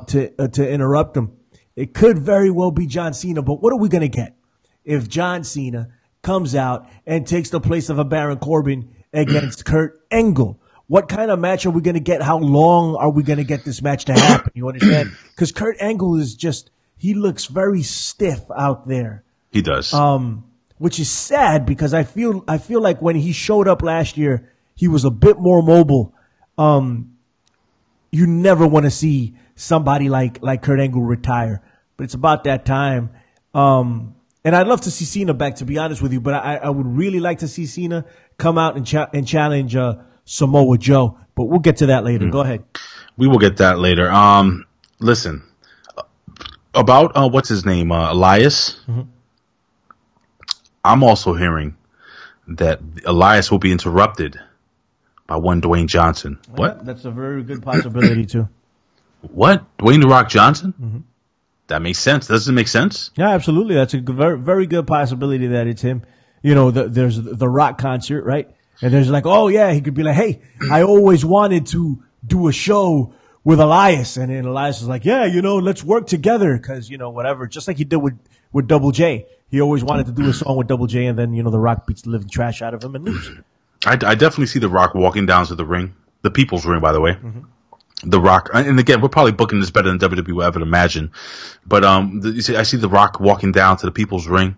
to interrupt him. It could very well be John Cena, but what are we going to get if John Cena comes out and takes the place of a Baron Corbin against Kurt Angle? What kind of match are we going to get? How long are we going to get this match to happen? You understand? Because Kurt Angle is he looks very stiff out there. He does. Which is sad because I feel like when he showed up last year, he was a bit more mobile. You never want to see somebody like Kurt Angle retire, but it's about that time. And I'd love to see Cena back, to be honest with you, but I would really like to see Cena come out and challenge Samoa Joe, but we'll get to that later. Go ahead. We will get that later. Listen, about what's his name, Elias. Mm-hmm. I'm also hearing that Elias will be interrupted by one Dwayne Johnson. What? That's a very good possibility too. What? Dwayne The Rock Johnson? Mm-hmm. That makes sense. Doesn't it make sense? Yeah, absolutely. That's a very, very good possibility that it's him. There's the Rock concert, right? And there's like, oh yeah, he could be like, hey, I always wanted to do a show with Elias, and then Elias was like, yeah, let's work together because, whatever, just like he did with Double J. He always wanted to do a song with Double J, and then, The Rock beats the living trash out of him and loses. I definitely see The Rock walking down to the ring, the People's Ring, by the way. Mm-hmm. The Rock, and again, we're probably booking this better than WWE would ever imagine, but I see The Rock walking down to the People's Ring.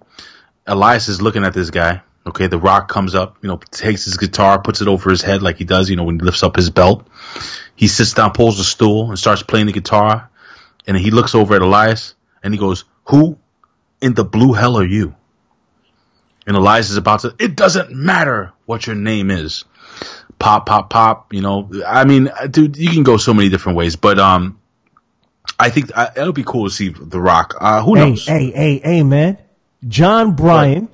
Elias is looking at this guy. Okay, The Rock comes up, takes his guitar, puts it over his head like he does, when he lifts up his belt. He sits down, pulls a stool, and starts playing the guitar. And then he looks over at Elias, and he goes, "Who in the blue hell are you?" And Elias is about to, "It doesn't matter what your name is." Pop, pop, pop, I mean, dude, you can go so many different ways, but I think it'll be cool to see The Rock. Who knows? Hey, man. John Bryan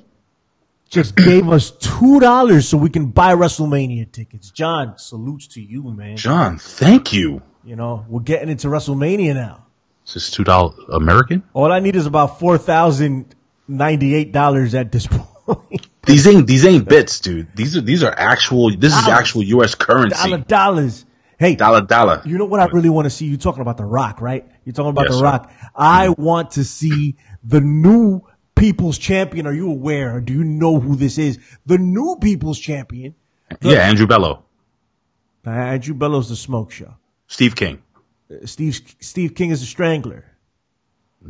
just gave us $2 so we can buy WrestleMania tickets. John, salutes to you, man. John, thank you. We're getting into WrestleMania now. Is this $2 American? All I need is about $4,098 at this point. These ain't bits, dude. These are actual. This is actual U.S. currency. Dollars. Hey, dollar. You know what I really want to see? You're talking about The Rock, right? You're talking about yes, The Rock. I want to see the new People's Champion. Are you aware? Or do you know who this is? The new People's Champion. Andrew Bello. Andrew Bello's the Smoke Show. Steve King. Steve King is the Strangler.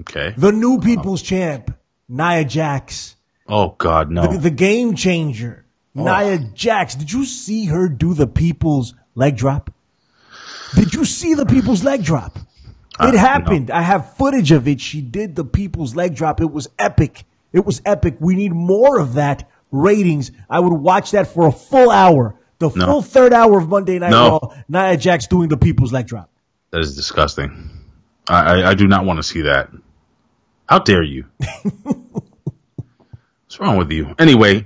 Okay. The new People's Champ, Nia Jax. Oh God, no. The Game Changer, Nia Jax. Did you see her do the People's leg drop? Did you see the People's leg drop? It happened. No. I have footage of it. She did the People's leg drop. It was epic. We need more of that. Ratings. I would watch that for a full hour. The full third hour of Monday Night Raw. Nia Jax doing the People's leg drop. That is disgusting. I do not want to see that. How dare you? What's wrong with you? Anyway,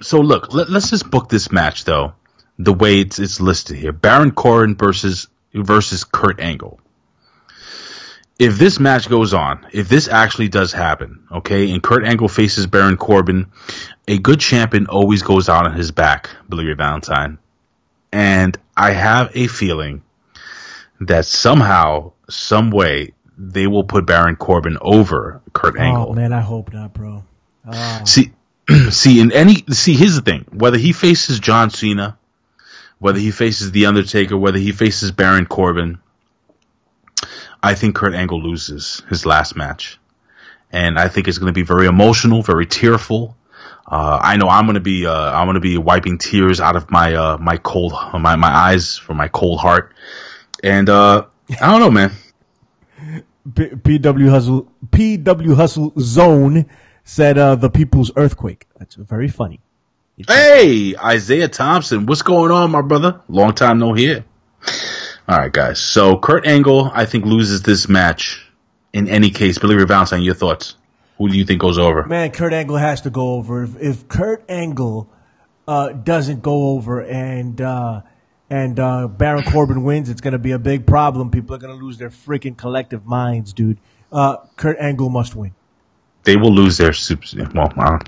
so look, let's just book this match though, the way it's listed here: Baron Corbin versus Kurt Angle. If this match goes on, if this actually does happen, okay, and Kurt Angle faces Baron Corbin, a good champion always goes out on his back, Billie Ray Valentine, and I have a feeling that somehow, some way, they will put Baron Corbin over Kurt Angle. Oh man, I hope not, bro. See, here's the thing. Whether he faces John Cena, whether he faces The Undertaker, whether he faces Baron Corbin, I think Kurt Angle loses his last match. And I think it's going to be very emotional, very tearful. I know I'm going to be wiping tears out of my eyes from my cold heart. And, I don't know, man. PW Hustle Zone said the People's Earthquake. That's very funny. Hey, Isaiah Thompson. What's going on, my brother? Long time no hear. All right, guys. So Kurt Angle, I think, loses this match in any case. Billie Ray Valentine, your thoughts? Who do you think goes over? Man, Kurt Angle has to go over. If Kurt Angle doesn't go over and Baron Corbin wins, it's going to be a big problem. People are going to lose their freaking collective minds, dude. Kurt Angle must win. They will lose their super. Well,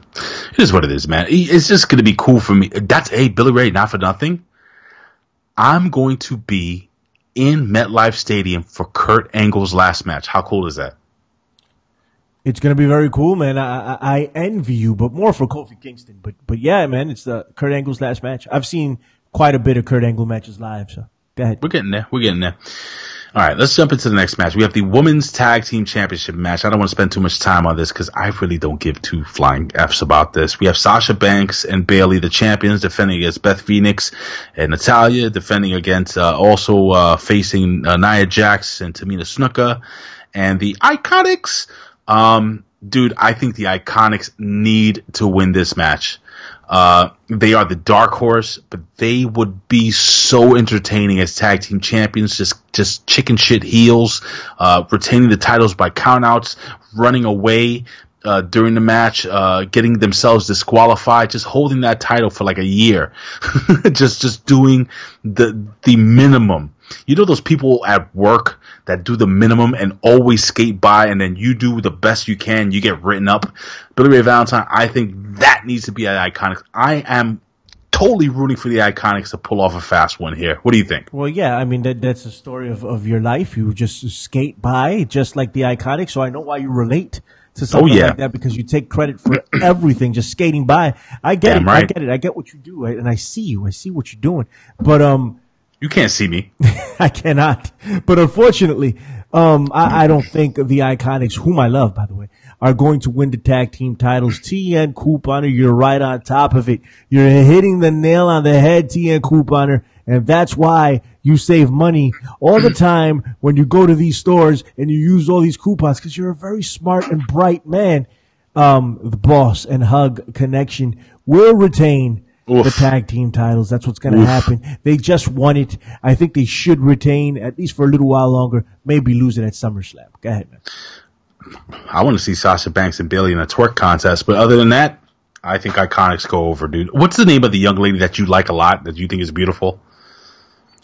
it is what it is, man. It's just going to be cool for me. Billie Ray, not for nothing. I'm going to be in MetLife Stadium for Kurt Angle's last match. How cool is that? It's going to be very cool, man. I envy you, but more for Kofi Kingston. But yeah, man, it's Kurt Angle's last match. I've seen quite a bit of Kurt Angle matches live, so go ahead. We're getting there. All right, let's jump into the next match. We have the Women's Tag Team Championship match. I don't want to spend too much time on this because I really don't give two flying Fs about this. We have Sasha Banks and Bayley, the champions, defending against Beth Phoenix and Natalya, defending against facing Nia Jax and Tamina Snuka, and the IIconics. Dude, I think the IIconics need to win this match. They are the dark horse, but they would be so entertaining as tag team champions, just chicken shit heels, retaining the titles by countouts, running away, during the match, getting themselves disqualified, just holding that title for like a year, just doing the minimum. You know those people at work that do the minimum and always skate by, and then you do the best you can, you get written up. Billie Ray Valentine, I think that needs to be at IIconics. I am totally rooting for the IIconics to pull off a fast one here. What do you think? Well, yeah, I mean, that's the story of your life. You just skate by just like the IIconics, so I know why you relate to something like that, because you take credit for everything, just skating by. I get it. Right. I get it. I get what you do, and I see you. I see what you're doing. But you can't see me. I cannot. But unfortunately, I don't think the IIconics, whom I love, by the way, are going to win the tag team titles. TN Couponer, you're right on top of it. You're hitting the nail on the head, TN Couponer, and that's why you save money all the time when you go to these stores and you use all these coupons, because you're a very smart and bright man. The Boss and Hug Connection will retain the tag team titles. That's what's going to happen. They just won it. I think they should retain at least for a little while longer, maybe lose it at SummerSlam. Go ahead, man. I want to see Sasha Banks and Bayley in a twerk contest, but other than that, I think IIconics go over, dude. What's the name of the young lady that you like a lot, that you think is beautiful?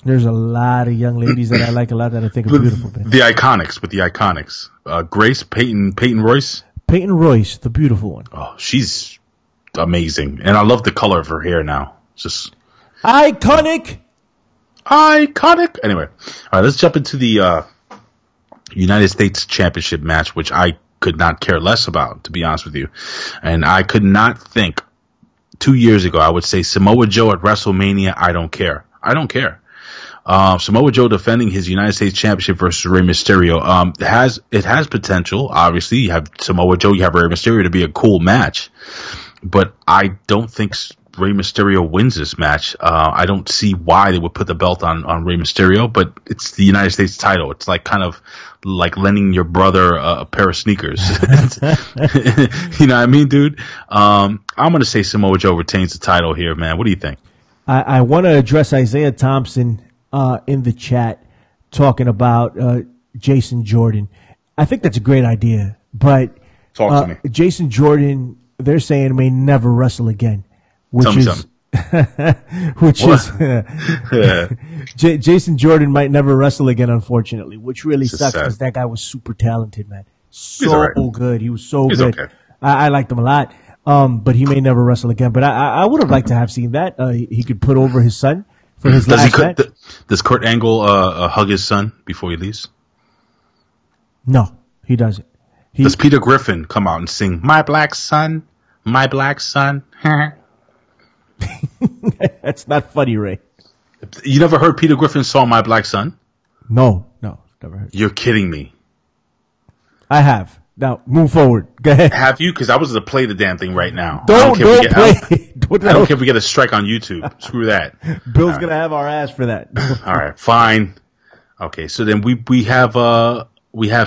There's a lot of young ladies that I like a lot that I think are beautiful, man. The IIconics, with the IIconics. Grace, Peyton Royce? Peyton Royce, the beautiful one. Oh, she's amazing. And I love the color of her hair now. It's just iconic. Anyway, all right, let's jump into the United States Championship match, which I could not care less about, to be honest with you. And I could not think 2 years ago I would say Samoa Joe at WrestleMania. I don't care. Samoa Joe defending his United States Championship versus Rey Mysterio. It has potential. Obviously, you have Samoa Joe, you have Rey Mysterio to be a cool match, but I don't think Rey Mysterio wins this match. I don't see why they would put the belt on Rey Mysterio, but it's the United States title. It's like kind of like lending your brother a pair of sneakers. You know what I mean, dude? I'm going to say Samoa Joe retains the title here, man. What do you think? I want to address Isaiah Thompson in the chat talking about Jason Jordan. I think that's a great idea, but talk to me. Jason Jordan, they're saying, may never wrestle again, which Jason Jordan might never wrestle again, unfortunately, which really sucks because that guy was super talented, man. So good. He was so good. Okay. I liked him a lot. But he may never wrestle again. But I would have liked to have seen that. He could put over his son for his last match. Does Kurt Angle hug his son before he leaves? No, he doesn't. Does Peter Griffin come out and sing "My Black Son, My Black Son"? That's not funny, Ray. You never heard Peter Griffin's song "My Black Son"? No, never heard. You're kidding me. I have. Now, move forward. Go ahead. Have you? Because I was to play the damn thing right now. Don't play. I don't care if we get a strike on YouTube. Screw that. Bill's going to have our ass for that. All right, fine. Okay, so then we have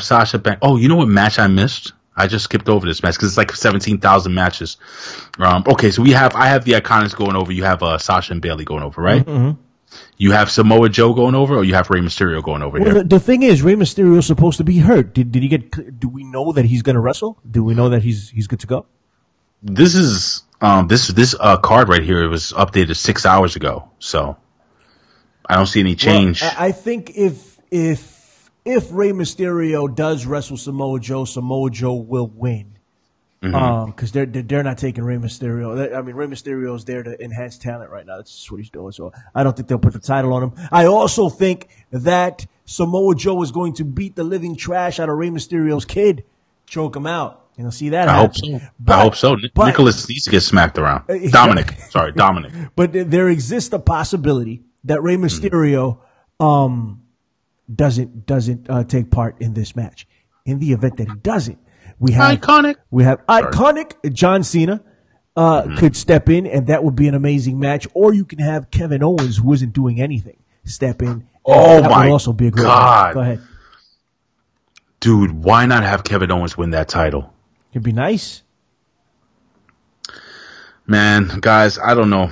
Sasha Banks. Oh, you know what match I missed? I just skipped over this match because it's like 17,000 matches. Okay, so I have the IIconics going over. You have Sasha and Bayley going over, right? Mm-hmm. You have Samoa Joe going over, or you have Rey Mysterio going over here? The thing is, Rey Mysterio is supposed to be hurt. Did he get? Do we know that he's going to wrestle? Do we know that he's good to go? This is this card right here. It was updated 6 hours ago, so I don't see any change. Well, I think if Rey Mysterio does wrestle Samoa Joe will win. Because they're not taking Rey Mysterio. I mean, Rey Mysterio is there to enhance talent right now. That's just what he's doing. So I don't think they'll put the title on him. I also think that Samoa Joe is going to beat the living trash out of Rey Mysterio's kid, choke him out. You'll see that happen. I hope so. Nicholas needs to get smacked around. Dominic. But there exists a possibility that Rey Mysterio doesn't take part in this match. In the event that he doesn't, we have iconic John Cena could step in, and that would be an amazing match. Or you can have Kevin Owens, who isn't doing anything, step in. Oh that my would also be a great God! match. Go ahead, dude. Why not have Kevin Owens win that title? It'd be nice. Man, guys, I don't know,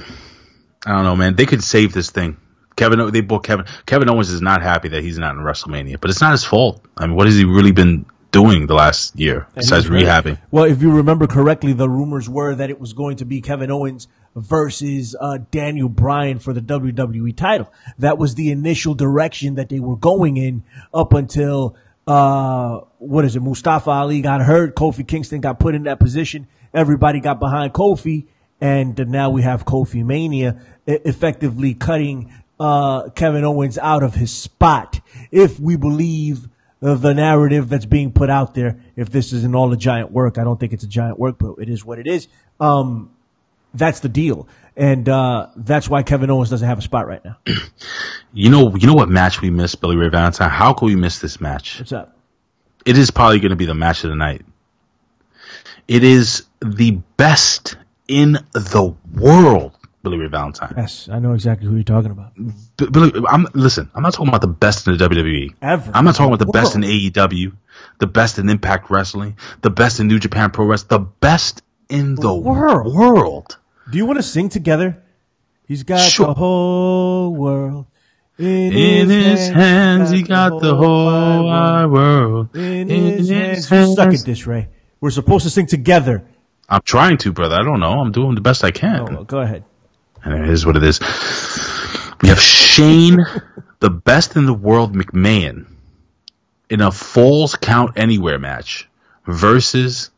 man. They could save this thing. Kevin Owens is not happy that he's not in WrestleMania, but it's not his fault. I mean, what has he really been doing the last year besides rehabbing? Well, if you remember correctly, the rumors were that it was going to be Kevin Owens versus Daniel Bryan for the WWE title. That was the initial direction that they were going in up until Mustafa Ali got hurt. Kofi Kingston got put in that position. Everybody got behind Kofi, and now we have Kofi Mania effectively cutting Kevin Owens out of his spot. If we believe the narrative that's being put out there, if this isn't all a giant work, I don't think it's a giant work, but it is what it is. That's the deal. And that's why Kevin Owens doesn't have a spot right now. You know what match we missed, Billie Ray Valentine? How could we miss this match? What's up? It is probably going to be the match of the night. It is the best in the world, Billie Ray Valentine. Yes, I know exactly who you're talking about. Billy, listen, I'm not talking about the best in the WWE. Ever. I'm not talking about the best in AEW, the best in Impact Wrestling, the best in New Japan Pro Wrestling, the best in the world. Do you want to sing together? He's got the whole world in his hands. He got the whole wide world in his hands. You suck at this, Ray. We're supposed to sing together. I'm trying to, brother. I don't know. I'm doing the best I can. Oh, well, go ahead. And it is what it is. We have Shane, the best in the world McMahon, in a Falls Count Anywhere match versus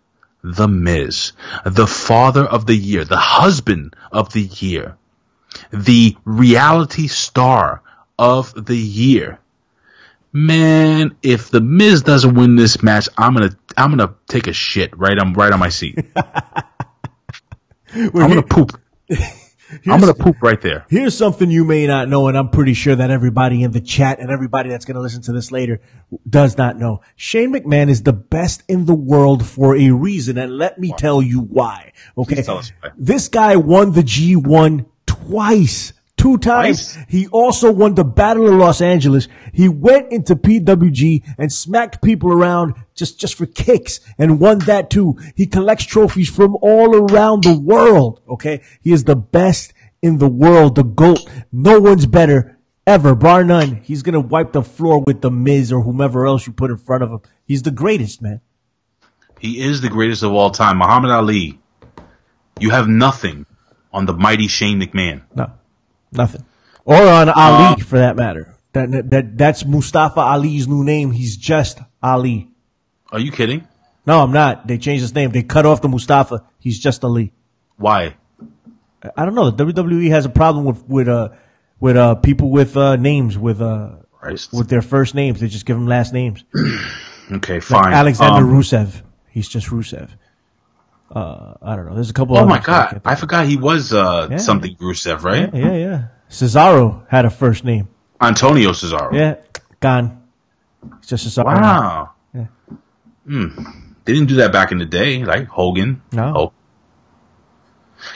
The Miz, the father of the year, the husband of the year, the reality star of the year. Man, if The Miz doesn't win this match, I'm gonna take a shit right on my seat. I'm gonna poop. I'm going to poop right there. Here's something you may not know, and I'm pretty sure that everybody in the chat and everybody that's going to listen to this later does not know. Shane McMahon is the best in the world for a reason, and let me tell you why. Okay, tell us why. This guy won the G1 twice. 2 times. Twice? He also won the Battle of Los Angeles. He went into PWG and smacked people around just for kicks and won that too. He collects trophies from all around the world. Okay. He is the best in the world, the GOAT. No one's better ever, bar none. He's going to wipe the floor with The Miz or whomever else you put in front of him. He's the greatest, man. He is the greatest of all time. Muhammad Ali. You have nothing on the mighty Shane McMahon. No. Nothing. Or on Ali, for that matter. That's Mustafa Ali's new name. He's just Ali. Are you kidding? No, I'm not. They changed his name. They cut off the Mustafa. He's just Ali. Why? I don't know. The WWE has a problem with people with names with their first names. They just give them last names. Okay, fine. Like Alexander Rusev. He's just Rusev. I don't know. There's a couple. Oh my God! I forgot he was something Rusev, right? Yeah. Cesaro had a first name. Antonio Cesaro. Yeah, gone. It's just Cesaro. Wow. Yeah. They didn't do that back in the day, like Hogan. No. Oh.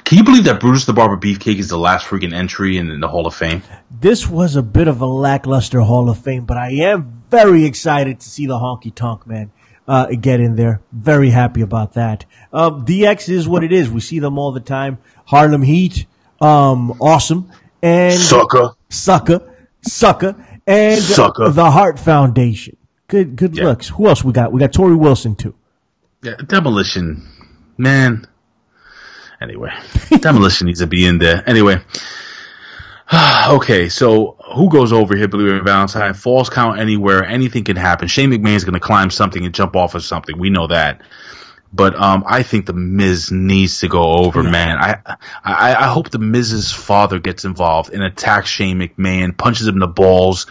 Can you believe that Brutus the Barber Beefcake is the last freaking entry in the Hall of Fame? This was a bit of a lackluster Hall of Fame, but I am very excited to see the Honky Tonk Man get in there. Very happy about that. DX is what it is. We see them all the time. Harlem Heat, awesome. And Sucker. And the Hart Foundation. Good looks. Who else we got? We got Tori Wilson too. Yeah, Demolition. Man. Anyway, Demolition needs to be in there. Anyway. Okay, so who goes over here, Billie Ray Valentine? Falls Count Anywhere. Anything can happen. Shane McMahon's going to climb something and jump off of something. We know that. But I think The Miz needs to go over, man. I hope The Miz's father gets involved and attacks Shane McMahon, punches him in the balls,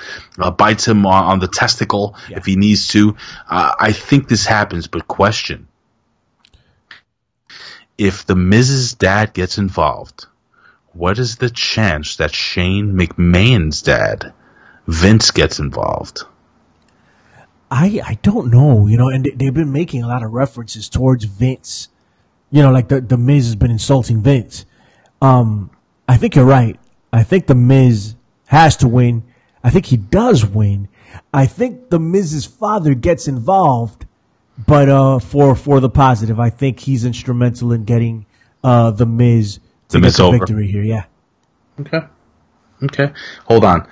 bites him on the testicle if he needs to. I think this happens, but question. If The Miz's dad gets involved, what is the chance that Shane McMahon's dad, Vince, gets involved? I don't know, and they've been making a lot of references towards Vince. Like the Miz has been insulting Vince. I think you're right. I think the Miz has to win. I think he does win. I think the Miz's father gets involved, but for the positive. I think he's instrumental in getting the Miz to get the victory here. Yeah. Okay. Hold on.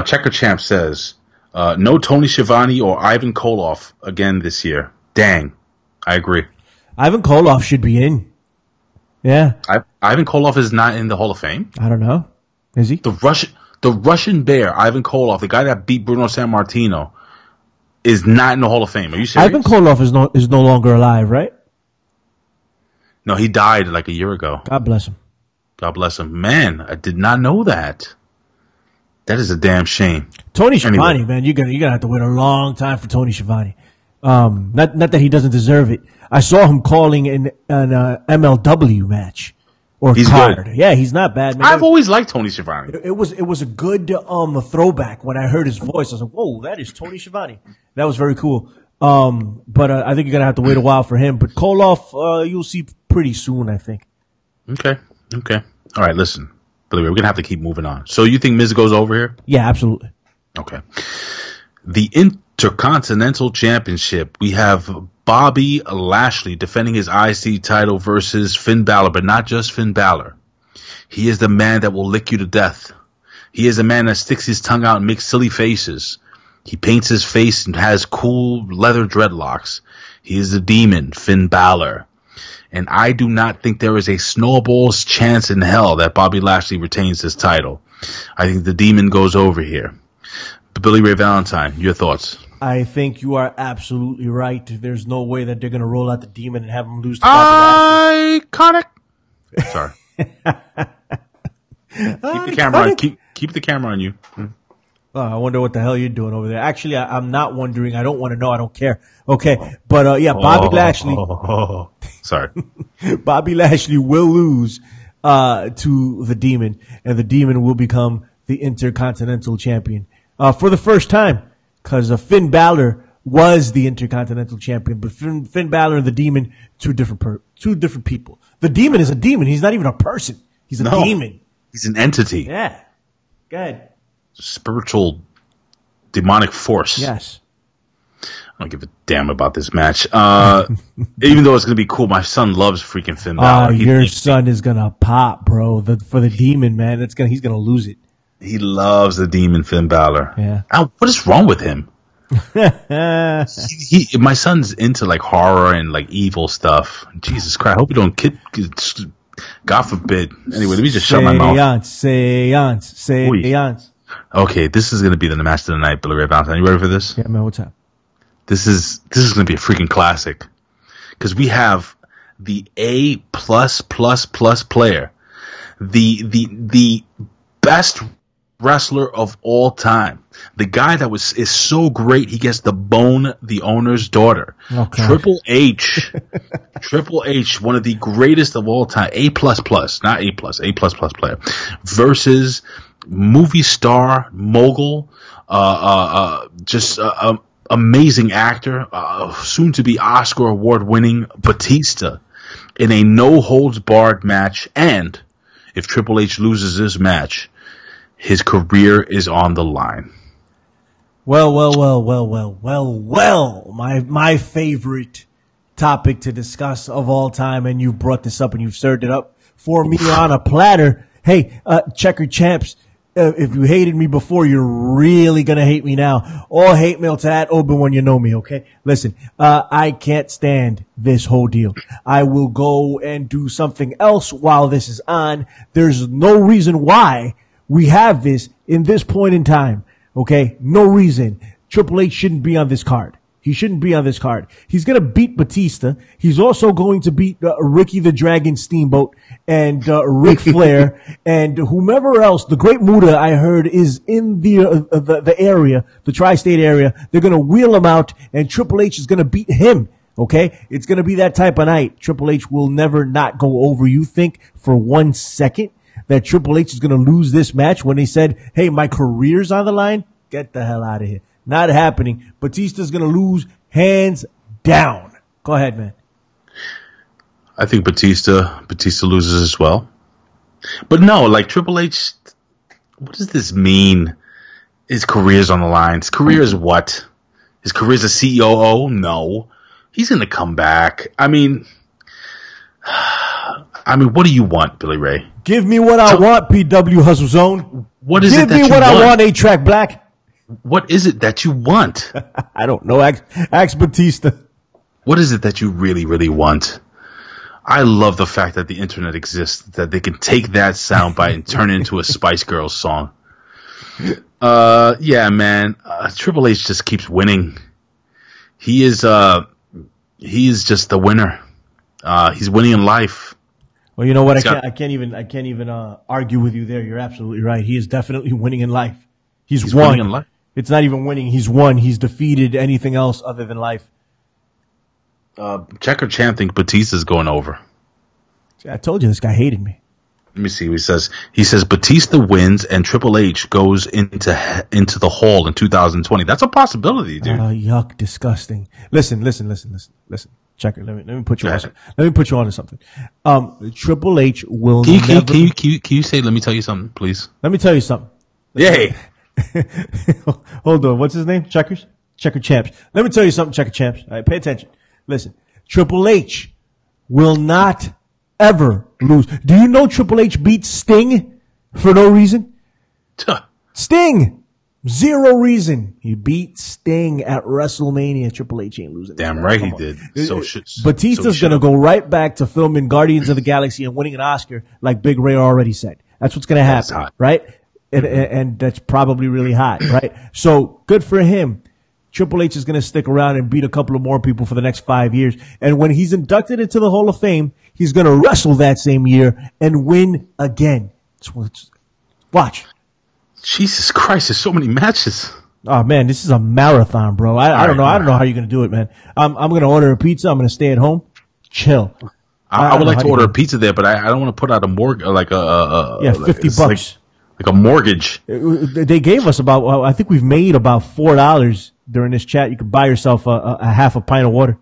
Checker Champ says, no Tony Schiavone or Ivan Koloff again this year. Dang. I agree. Ivan Koloff should be in. Yeah. Ivan Koloff is not in the Hall of Fame? I don't know. Is he? The Russian Bear, Ivan Koloff, the guy that beat Bruno Sammartino, is not in the Hall of Fame. Are you serious? Ivan Koloff is no longer alive, right? No, he died like a year ago. God bless him. God bless him. Man, I did not know that. That is a damn shame. Tony Schiavone, man, you're gonna have to wait a long time for Tony Schiavone. Not that he doesn't deserve it. I saw him calling an MLW match or he's card. Good. Yeah, he's not bad, man. I've always liked Tony Schiavone. It was a good throwback when I heard his voice. I was like, whoa, that is Tony Schiavone. That was very cool. But I think you're gonna have to wait a while for him. But Koloff, you'll see pretty soon, I think. Okay. All right, listen. Billy, we're going to have to keep moving on. So you think Miz goes over here? Yeah, absolutely. Okay. The Intercontinental Championship. We have Bobby Lashley defending his IC title versus Finn Balor, but not just Finn Balor. He is the man that will lick you to death. He is the man that sticks his tongue out and makes silly faces. He paints his face and has cool leather dreadlocks. He is the demon, Finn Balor. And I do not think there is a snowball's chance in hell that Bobby Lashley retains this title. I think the demon goes over here. Billy Ray Valentine, your thoughts? I think you are absolutely right. There's no way that they're going to roll out the demon and have him lose to Bobby Lashley. IIconic. Sorry. Keep the camera on. Keep the camera on you. I wonder what the hell you're doing over there. Actually, I'm not wondering. I don't want to know. I don't care. Okay. But, yeah, Bobby Lashley. Sorry. Bobby Lashley will lose to the Demon, and the Demon will become the Intercontinental Champion for the first time, because Finn Balor was the Intercontinental Champion, but Finn Balor and the Demon, two different people. The Demon is a demon. He's not even a person. He's a demon. He's an entity. Yeah. Go ahead. Spiritual demonic force. Yes. I don't give a damn about this match. Even though it's going to be cool, my son loves freaking Finn Balor. Your son is going to pop, bro. For the demon, man. He's going to lose it. He loves the demon, Finn Balor. Yeah. What is wrong with him? My son's into like horror and like evil stuff. Jesus Christ. I hope you don't God forbid. Anyway, let me just shut my mouth. Seance. Okay, this is going to be the match of the night, Billy Ray Valentine. You ready for this? Yeah, man, what's up? This is going to be a freaking classic. Because we have the A+++ player. The best wrestler of all time. The guy that is so great he gets to bone the owner's daughter. Okay. Triple H. Triple H, one of the greatest of all time. A++, not A+, A++ player. Versus movie star, mogul, amazing actor, soon to be Oscar award winning Batista in a no holds barred match. And if Triple H loses this match, his career is on the line. Well. My favorite topic to discuss of all time, and you brought this up and you've served it up for me on a platter. Hey, Checker Champs, if you hated me before, you're really going to hate me now. All hate mail to @Oben when you know me, okay? Listen, I can't stand this whole deal. I will go and do something else while this is on. There's no reason why we have this in this point in time, okay? No reason. Triple H shouldn't be on this card. He shouldn't be on this card. He's going to beat Batista. He's also going to beat Ricky the Dragon Steamboat and Ric Flair and whomever else. The Great Muta, I heard, is in the area, the tri-state area. They're going to wheel him out, and Triple H is going to beat him. Okay? It's going to be that type of night. Triple H will never not go over. You think for 1 second that Triple H is going to lose this match when they said, hey, my career's on the line? Get the hell out of here. Not happening. Batista's going to lose hands down. Go ahead, man. I think Batista loses as well. But no, like Triple H, what does this mean? His career's on the line. His career is what? His career's a COO? No. He's going to come back. I mean, what do you want, Billy Ray? Give me what I want, PW Hustle Zone. What is it that you want? Give me what I want, A-Track Black. What is it that you want? I don't know. Ask Batista. What is it that you really, really want? I love the fact that the internet exists, that they can take that soundbite and turn it into a Spice Girls song. Yeah, man. Triple H just keeps winning. He is just the winner. He's winning in life. Well, you know what? I can't even argue with you there. You're absolutely right. He is definitely winning in life. He's won. Winning in life. It's not even winning. He's won. He's defeated anything else other than life. Checker Champ think Batista's going over. See, I told you this guy hated me. Let me see what he says Batista wins and Triple H goes into the Hall in 2020. That's a possibility, dude. Yuck, disgusting. Listen. Checker, let me put you on. Let me put you on to something. Triple H will never. Can you say? Let me tell you something, please. Let me tell you something. Yay. Hold on. What's his name? Checker Champs. Let me tell you something, Checker Champs. All right, pay attention. Listen, Triple H will not ever lose. Do you know Triple H beat Sting for no reason? Sting! Zero reason. He beat Sting at WrestleMania. Triple H ain't losing. Damn right he did. Batista's going to go right back to filming Guardians of the Galaxy and winning an Oscar like Big Ray already said. That's what's going to happen, right? And that's probably really hot, right? So good for him. Triple H is going to stick around and beat a couple of more people for the next 5 years. And when he's inducted into the Hall of Fame, he's going to wrestle that same year and win again. Watch. Jesus Christ, there's so many matches. Oh man, this is a marathon, bro. I don't know. I don't know how you're going to do it, man. I'm going to order a pizza. I'm going to stay at home. Chill. I would like to order a pizza there, but I don't want to put out a mortgage, like $50. Like a mortgage. They gave us I think we've made about $4 during this chat. You could buy yourself a half a pint of water.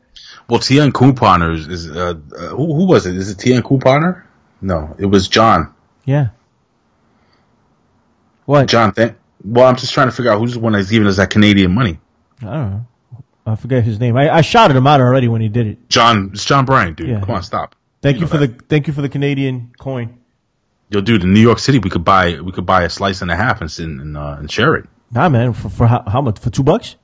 Well, Tian Couponer is who was it? Is it Tian Couponer? No, it was John. Yeah. What? John, well, I'm just trying to figure out who's the one that's giving us that Canadian money. I don't know. I forget his name. I shouted him out already when he did it. It's John Bryan, dude. Yeah. Come on, stop. Thank you for the Canadian coin. Yo, dude, in New York City, we could buy a slice and a half and share it. Nah, man. For how much? For $2?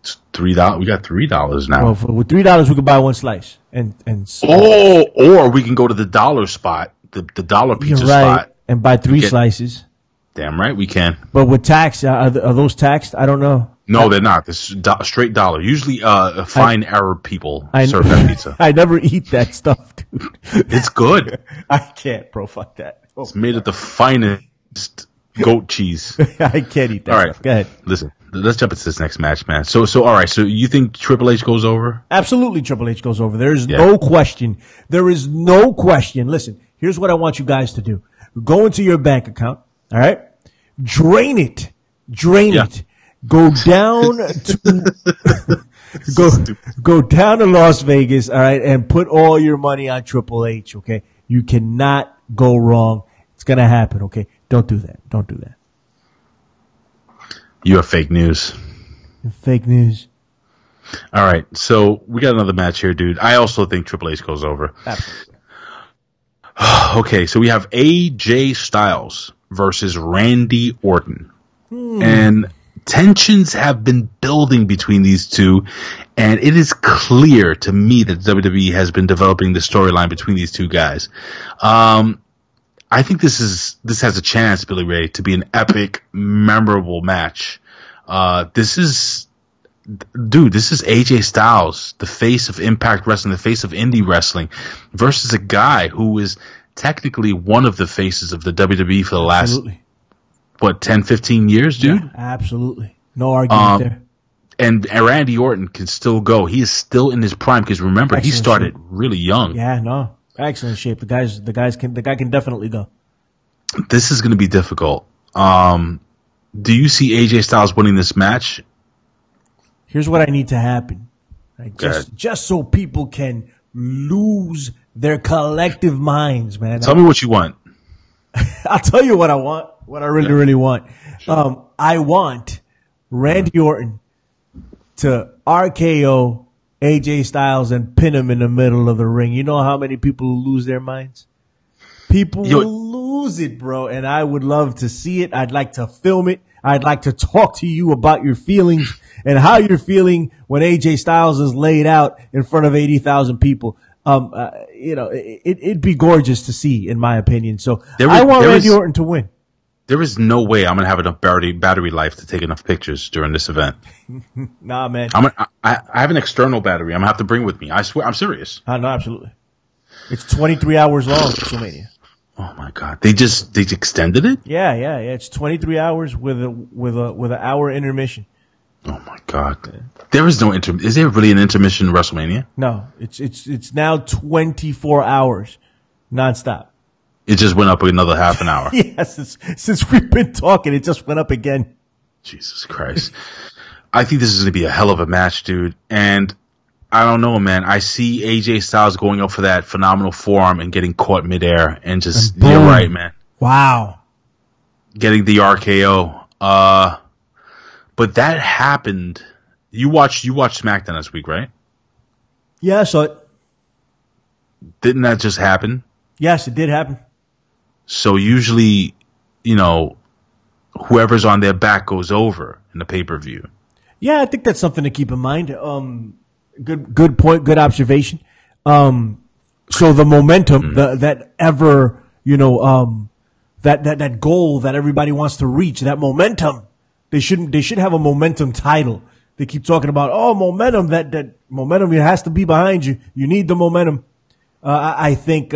It's $3. We got $3 now. Well, with $3, we could buy one slice or we can go to the dollar spot, the dollar pizza spot, and buy 3 slices. Damn right we can. But with tax, are those taxed? I don't know. No, they're not. This straight dollar. Usually, fine Arab people serve that pizza. I never eat that stuff, dude. It's good. I can't, bro. Fuck that. It's made of the finest goat cheese. I can't eat that. All right, stuff. Go ahead. Listen, let's jump into this next match, man. So, all right. So, you think Triple H goes over? Absolutely, Triple H goes over. There is no question. There is no question. Listen, here's what I want you guys to do. Go into your bank account. All right, drain it. Go down to go down to Las Vegas, all right, and put all your money on Triple H, okay? You cannot go wrong. It's gonna happen, okay? Don't do that. You have fake news. Fake news. All right, so we got another match here, dude. I also think Triple H goes over. Absolutely. Okay, so we have AJ Styles versus Randy Orton. And tensions have been building between these two, and it is clear to me that WWE has been developing the storyline between these two guys. I think this has a chance, Billy Ray, to be an epic, memorable match. This is AJ Styles, the face of Impact Wrestling, the face of indie wrestling, versus a guy who is technically one of the faces of the WWE for the last, 10, 15 years, dude? Yeah, absolutely. No argument there. And Randy Orton can still go. He is still in his prime because remember, he started really young. Yeah, no. Excellent shape. The guy can definitely go. This is going to be difficult. Do you see AJ Styles winning this match? Here's what I need to happen. Right? Just so people can lose their collective minds, man. Tell me what you want. I'll tell you what I want. What I really want. Sure. I want Randy Orton to RKO AJ Styles and pin him in the middle of the ring. You know how many people will lose their minds? People will lose it, bro. And I would love to see it. I'd like to film it. I'd like to talk to you about your feelings and how you're feeling when AJ Styles is laid out in front of 80,000 people. It'd be gorgeous to see, in my opinion. So I want Randy Orton to win. There is no way I'm going to have enough battery life to take enough pictures during this event. Nah, man. I have an external battery I'm going to have to bring with me. I swear, I'm serious. No, absolutely. It's 23 hours long, WrestleMania. Oh my God! They extended it. Yeah. It's 23 hours with an hour intermission. Oh my God! Yeah. There is no Is there really an intermission in WrestleMania? No, it's now 24 hours nonstop. It just went up another half an hour. Yes, since we've been talking, it just went up again. Jesus Christ! I think this is going to be a hell of a match, dude. And I don't know, man. I see AJ Styles going up for that phenomenal forearm and getting caught midair, and just you're right, man. Wow, getting the RKO. But that happened. You watched SmackDown this week, right? Yeah, I saw it. Didn't that just happen? Yes, it did happen. So usually, whoever's on their back goes over in the pay-per-view. Yeah, I think that's something to keep in mind. Good point, good observation. So the momentum, that goal that everybody wants to reach, that momentum, they should have a momentum title. They keep talking about, momentum, that momentum, it has to be behind you. You need the momentum. I think,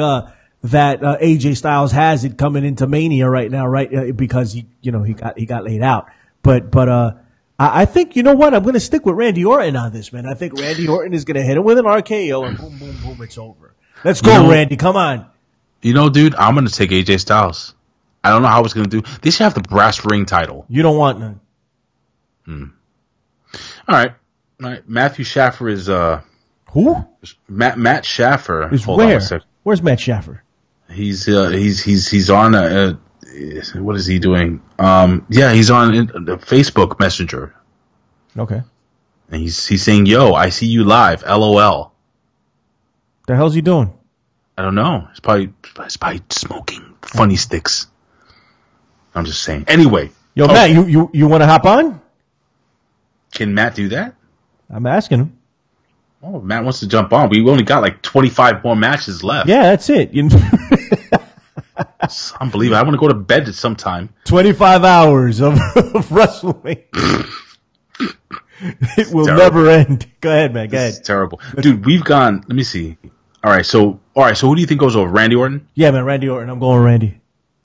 that AJ Styles has it coming into Mania right now, right? Because he got laid out. But I think, you know what? I'm going to stick with Randy Orton on this, man. I think Randy Orton is going to hit him with an RKO and boom, boom, boom, it's over. Let's go, Randy. Come on. Dude, I'm going to take AJ Styles. I don't know how it's going to do. They should have the brass ring title. You don't want none. All right. Mathew Shaffer is, who? Matt Shaffer. Is where? Where's Matt Shaffer? He's on what is he doing? He's on the Facebook Messenger. Okay. And he's saying, "Yo, I see you live. LOL." The hell's he doing? I don't know. He's probably smoking funny sticks. I'm just saying. Anyway. Yo, Matt, you want to hop on? Can Matt do that? I'm asking him. Oh, Matt wants to jump on. We only got like 25 more matches left. Yeah, that's it. It's unbelievable. I want to go to bed at some time. 25 hours of wrestling. It will never end. Go ahead, man. Go ahead. It's terrible. Dude, we've gone, let me see. All right, so who do you think goes over? Randy Orton? Yeah, man, Randy Orton. I'm going Randy.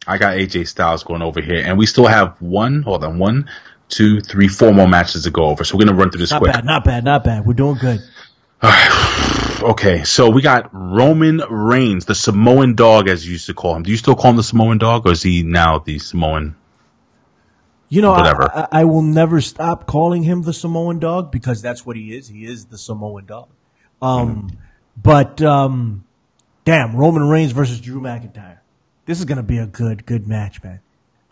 I got AJ Styles going over here. And we still have 1, 2, 3, 4 more matches to go over. So we're going to run through this quick. Not bad. We're doing good. Okay, so we got Roman Reigns, the Samoan dog, as you used to call him. Do you still call him the Samoan dog, or is he now the Samoan? Whatever. I will never stop calling him the Samoan dog because that's what he is. He is the Samoan dog. But damn, Roman Reigns versus Drew McIntyre. This is going to be a good match, man.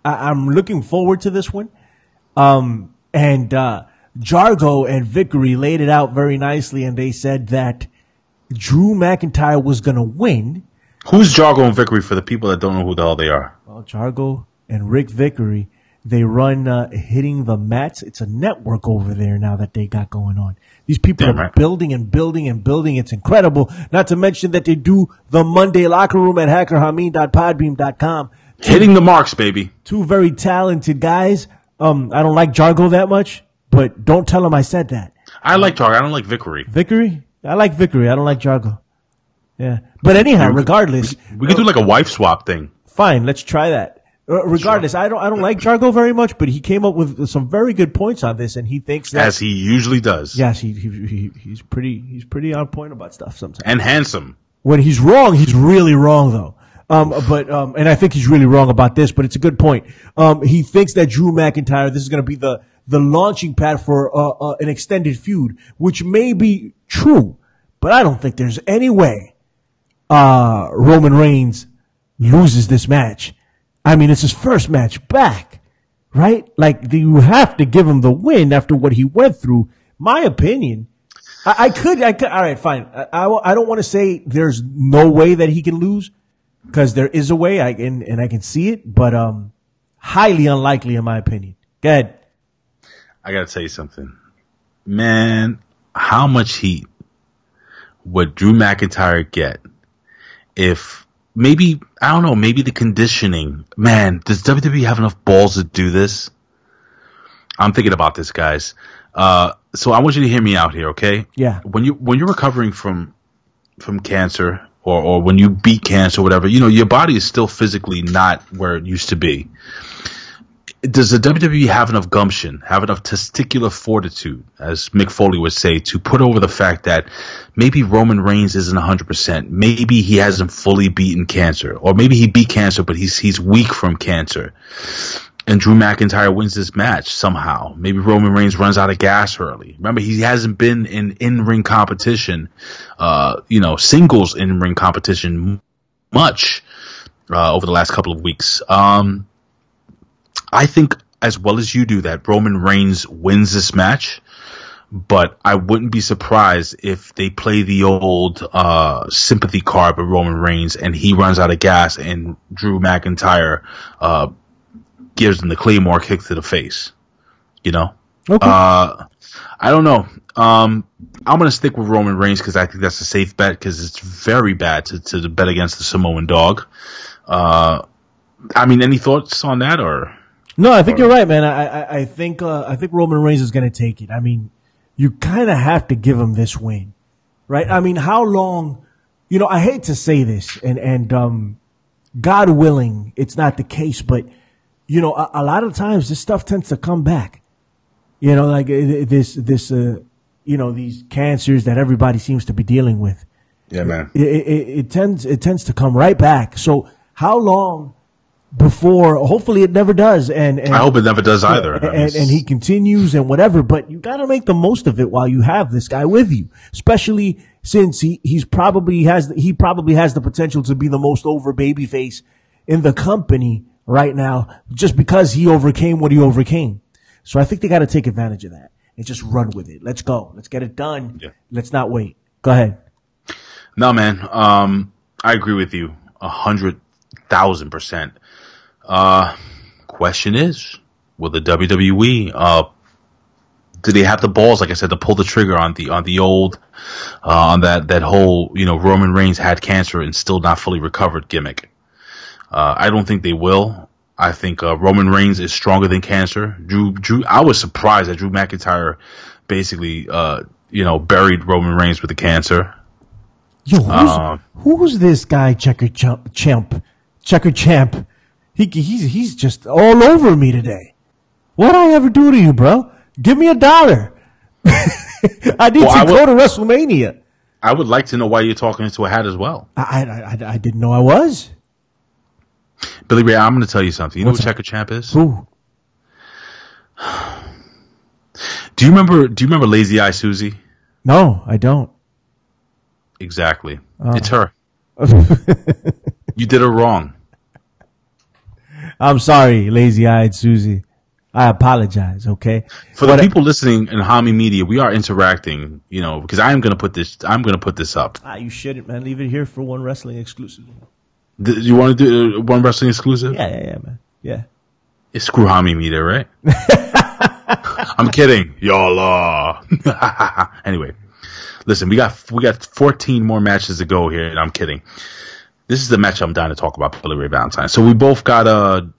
I'm looking forward to this one. And Jargo and Vickery laid it out very nicely, and they said that Drew McIntyre was going to win. Who's Jargo and Vickery for the people that don't know who the hell they are? Well, Jargo and Rick Vickery, they run Hitting the Mats. It's a network over there now that they got going on. These people are building and building and building. It's incredible. Not to mention that they do the Monday Locker Room at hackerhamin.podbeam.com. Hitting the marks, baby. 2 very talented guys. I don't like Jargo that much, but don't tell him I said that. I like Jargo. I don't like Vickery. Vickery? I like Vickery. I don't like Jargo. Yeah. But anyhow, regardless. We could do like a wife swap thing. Fine. Let's try that. Regardless, sure. I don't like Jargo very much, but he came up with some very good points on this, and he thinks that, as he usually does. Yes, he's pretty on point about stuff sometimes. And handsome. When he's wrong, he's really wrong though. And I think he's really wrong about this, but it's a good point. He thinks that Drew McIntyre, this is going to be the launching pad for an extended feud, which may be true, but I don't think there's any way Roman Reigns loses this match. I mean, it's his first match back, right? Like, you have to give him the win after what he went through. My opinion, I could. All right, fine. I don't want to say there's no way that he can lose, because there is a way, and I can see it, but highly unlikely in my opinion. Go ahead. I gotta tell you something, man. How much heat would Drew McIntyre get if maybe the conditioning? Man, does WWE have enough balls to do this? I'm thinking about this, guys. So I want you to hear me out here, okay? Yeah. When you're recovering from cancer or when you beat cancer or whatever, your body is still physically not where it used to be. Does the WWE have enough gumption, have enough testicular fortitude, as Mick Foley would say, to put over the fact that maybe Roman Reigns isn't 100%, maybe he hasn't fully beaten cancer, or maybe he beat cancer but he's weak from cancer, and Drew McIntyre wins this match somehow? Maybe Roman Reigns runs out of gas early. Remember, he hasn't been in-ring competition, singles in-ring competition much over the last couple of weeks. I think, as well as you do, that Roman Reigns wins this match, but I wouldn't be surprised if they play the old sympathy card with Roman Reigns and he runs out of gas and Drew McIntyre gives him the Claymore kick to the face. Okay. I don't know. I'm going to stick with Roman Reigns because I think that's a safe bet, because it's very bad to bet against the Samoan dog. Any thoughts on that, or? No, I think you're right, man. I think Roman Reigns is going to take it. You kind of have to give him this win, right? How long? I hate to say this, and God willing, it's not the case, but a lot of times this stuff tends to come back. Like these cancers that everybody seems to be dealing with. Yeah, man. It tends to come right back. So how long before? Hopefully it never does. And I hope it never does either. And he continues and whatever. But you got to make the most of it while you have this guy with you, especially since he probably has the potential to be the most over babyface in the company right now, just because he overcame what he overcame. So I think they got to take advantage of that and just run with it. Let's go. Let's get it done. Yeah. Let's not wait. Go ahead. No, man. I agree with you 100,000%. Question is, will the WWE, do they have the balls, like I said, to pull the trigger on the old, on that whole, Roman Reigns had cancer and still not fully recovered gimmick? I don't think they will. I think Roman Reigns is stronger than cancer. Drew. I was surprised that Drew McIntyre basically, buried Roman Reigns with the cancer. Yo, who's this guy? Checker Champ. He's just all over me today. What'd I ever do to you, bro? Give me $1. I need to go to WrestleMania. I would like to know why you're talking into a hat as well. I didn't know I was. Billy Ray, I'm going to tell you something. You know who Checker Champ is? Who? Do you remember Lazy Eye Susie? No, I don't. Exactly. It's her. You did her wrong. I'm sorry, lazy-eyed Susie. I apologize, okay? For the people listening in Hamin Media, we are interacting, because I'm going to put this up. You shouldn't, man. Leave it here for One Wrestling exclusive. You want to do One Wrestling exclusive? Yeah, man. Yeah. It's screw Hamin Media, right? I'm kidding. Y'all. Anyway, listen, we got 14 more matches to go here, and I'm kidding. This is the match I'm dying to talk about, Billy Ray Valentine. So we both got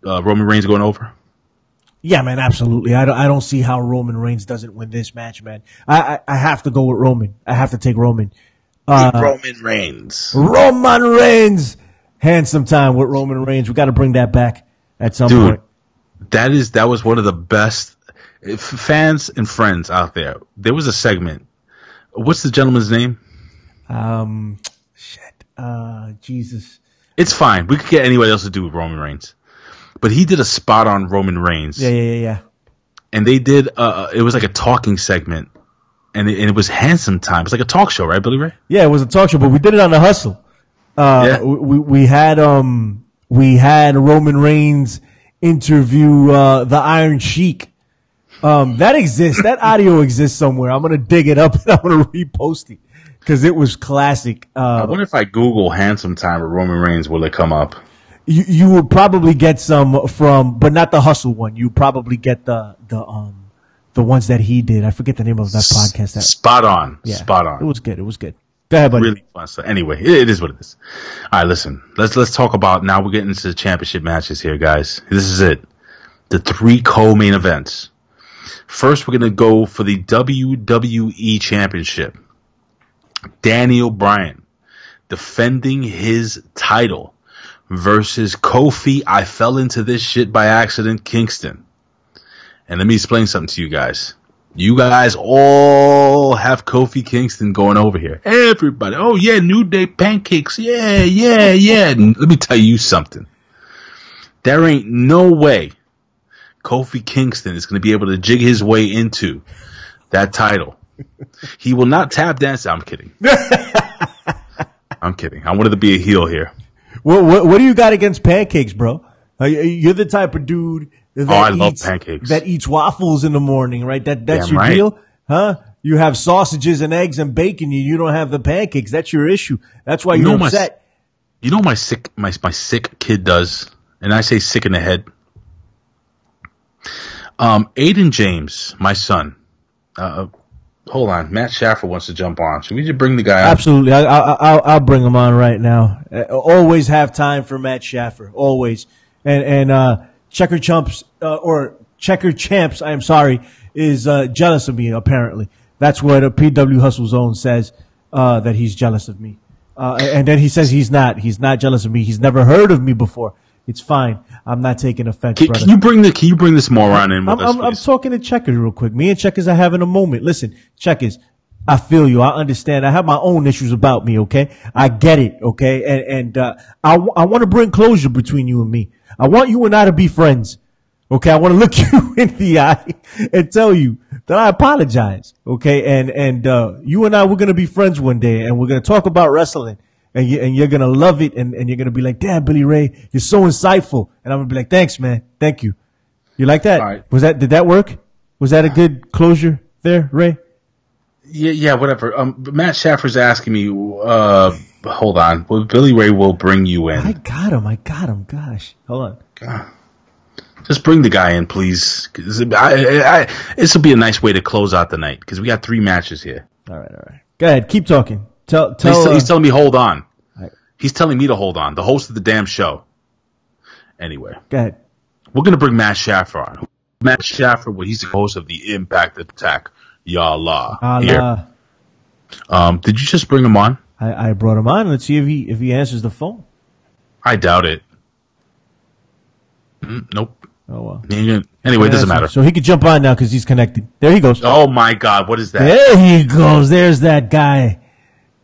Roman Reigns going over? Yeah, man, absolutely. I don't see how Roman Reigns doesn't win this match, man. I have to go with Roman. I have to take Roman. Roman Reigns. Roman Reigns. Handsome time with Roman Reigns. We got to bring that back at some point. That was one of the best fans and friends out there. There was a segment. What's the gentleman's name? Jesus. It's fine. We could get anybody else to do with Roman Reigns. But he did a spot on Roman Reigns. Yeah. And they did, it was like a talking segment. And it was handsome time. It's like a talk show, right, Billy Ray? Yeah, it was a talk show, but we did it on the Hustle. Yeah. We had Roman Reigns interview, the Iron Sheik. That exists. That audio exists somewhere. I'm going to dig it up and I'm going to repost it. Because it was classic. I wonder if I Google handsome time with Roman Reigns, will it come up? You would probably get some from, but not the Hustle one. You probably get the ones that he did. I forget the name of that podcast. Spot on. Yeah, spot on. It was good. Go ahead, buddy. Really fun stuff. Anyway, it is what it is. All right, listen. Let's talk about, now we're getting into the championship matches here, guys. This is it. The 3 co-main events. First, we're going to go for the WWE Championship. Daniel Bryan defending his title versus Kofi. I fell into this shit by accident, Kingston. And let me explain something to you guys. You guys all have Kofi Kingston going over here. Everybody. Oh, yeah, New Day pancakes. Yeah. Let me tell you something. There ain't no way Kofi Kingston is going to be able to jig his way into that title. He will not tap dance. I'm kidding. I'm kidding. I wanted to be a heel here. What do you got against pancakes, bro? You're the type of dude that I love pancakes. That eats waffles in the morning, right? That's Damn your right. deal, huh? You have sausages and eggs and bacon. You don't have the pancakes. That's your issue. That's why you're upset. You know my sick kid does, and I say sick in the head. Aiden James, my son. Hold on, Matt Shaffer wants to jump on. Should we just bring the guy on? Absolutely, I'll bring him on right now. Always have time for Matt Shaffer. Always, and Checker Champs or Checker Champs. I am sorry, is jealous of me. Apparently, that's what a PW Hustle Zone says. That he's jealous of me, and then he says he's not. He's not jealous of me. He's never heard of me before. It's fine. I'm not taking offense, brother. Can you bring this moron in with us, I'm talking to Checkers real quick. Me and Checkers are having a moment. Listen, Checkers, I feel you. I understand. I have my own issues about me, okay? I get it, okay? And I want to bring closure between you and me. I want you and I to be friends, okay? I want to look you in the eye and tell you that I apologize, okay? And you and I, we're going to be friends one day, and we're going to talk about wrestling. And you're going to love it, and you're going to be like, damn, Billy Ray, you're so insightful. And I'm going to be like, thanks, man. Thank you. You like that? All right. Did that work? Was that a good closure there, Ray? Yeah, whatever. Matt Shaffer's asking me, hold on. Well, Billy Ray will bring you in. I got him. Gosh. Hold on. Just bring the guy in, please. This will be a nice way to close out the night, because we got 3 matches here. All right. Go ahead. Keep talking. He's telling me hold on. Right. He's telling me to hold on. The host of the damn show. Anyway. Go ahead. We're going to bring Matt Shaffer on. Matt Shaffer, he's the host of the Impact Attack. Yalla. Here. Did you just bring him on? I brought him on. Let's see if he answers the phone. I doubt it. Nope. Oh, well. Anyway, it doesn't matter. So he can jump on now because he's connected. There he goes. Oh, my God. What is that? There he goes. There's that guy.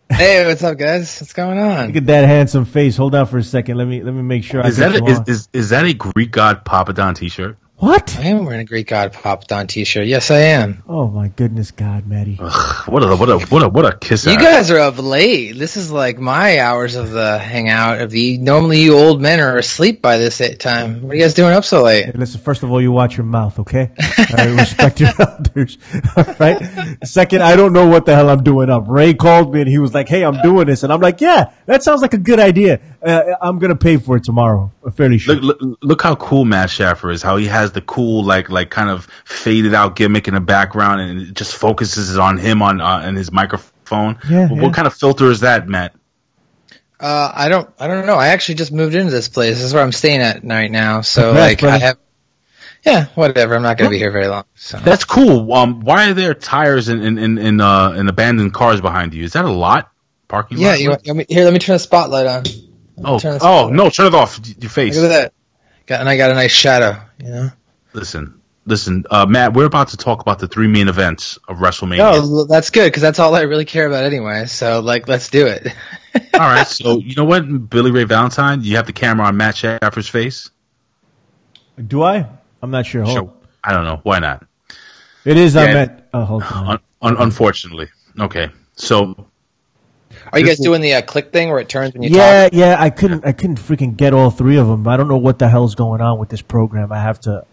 Hey, what's up, guys? What's going on? Look at that handsome face. Hold on for a second. Let me make sure. Is that a Greek God Papadon t-shirt? What? I am wearing a Greek God Papadon t-shirt. Yes, I am. Oh my goodness, God, Matty. What a kiss. You guys are up late. This is like my hours of the hangout. Normally you old men are asleep by this time. What are you guys doing up so late? Hey, listen, first of all, you watch your mouth, okay? I respect your elders. All right. Second, I don't know what the hell I'm doing up. Ray called me and he was like, "Hey, I'm doing this," and I'm like, "Yeah, that sounds like a good idea. I'm gonna pay for it tomorrow." I'm fairly sure. Look how cool Matt Shaffer is. How he has the cool like kind of faded out gimmick in the background, and it just focuses on him on his microphone. Yeah, What kind of filter is that, Matt? I don't know. I actually just moved into this place. This is where I'm staying at right now. So Congrats, I have. Yeah, whatever. I'm not going to be here very long. So. That's cool. Why are there tires in abandoned cars behind you? Is that a lot? Parking lot? Yeah. Here, let me turn the spotlight on. No, turn it off. Your face. Look at that. I got a nice shadow. You know. Listen, Matt. We're about to talk about the 3 main events of WrestleMania. Oh, that's good because that's all I really care about anyway. So, let's do it. All right. So, you know what, Billy Ray Valentine, you have the camera on Matt Shaffer's face. Do I? I'm not sure. Hold on. I don't know. Why not? It is. Hold on. Unfortunately. Okay. So. Are you guys doing the click thing where it turns when you talk? Yeah. I couldn't freaking get all 3 of them. I don't know what the hell's going on with this program. I have to.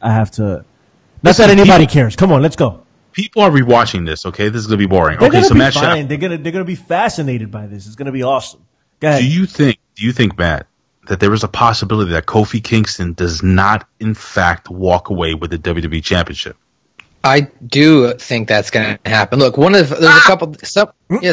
Not that anybody cares. Come on, let's go. People are rewatching this. Okay, this is gonna be boring. They're okay, so Matt Shaffer, they're gonna be fascinated by this. It's gonna be awesome. Go ahead. Do you think, Matt, that there is a possibility that Kofi Kingston does not, in fact, walk away with the WWE Championship? I do think that's going to happen. Look, there's a couple.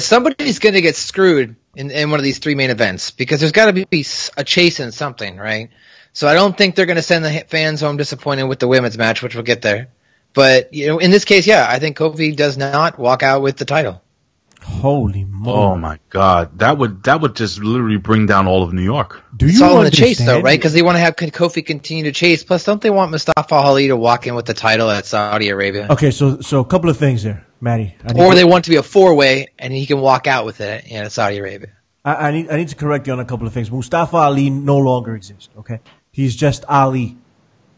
Somebody's going to get screwed in one of these 3 main events because there's got to be a chase in something, right? So I don't think they're going to send the fans home disappointed with the women's match, which we'll get there. But in this case, I think Kofi does not walk out with the title. Holy moly! Oh my God, that would just literally bring down all of New York. Do you It's all in the understand? chase, though, right? Because they want to have Kofi continue to chase. Plus, don't they want Mustafa Ali to walk in with the title at Saudi Arabia? Okay, so a couple of things there, Matty. Or they want it to be a 4-way, and he can walk out with it in Saudi Arabia. I need to correct you on a couple of things. Mustafa Ali no longer exists. Okay, he's just Ali.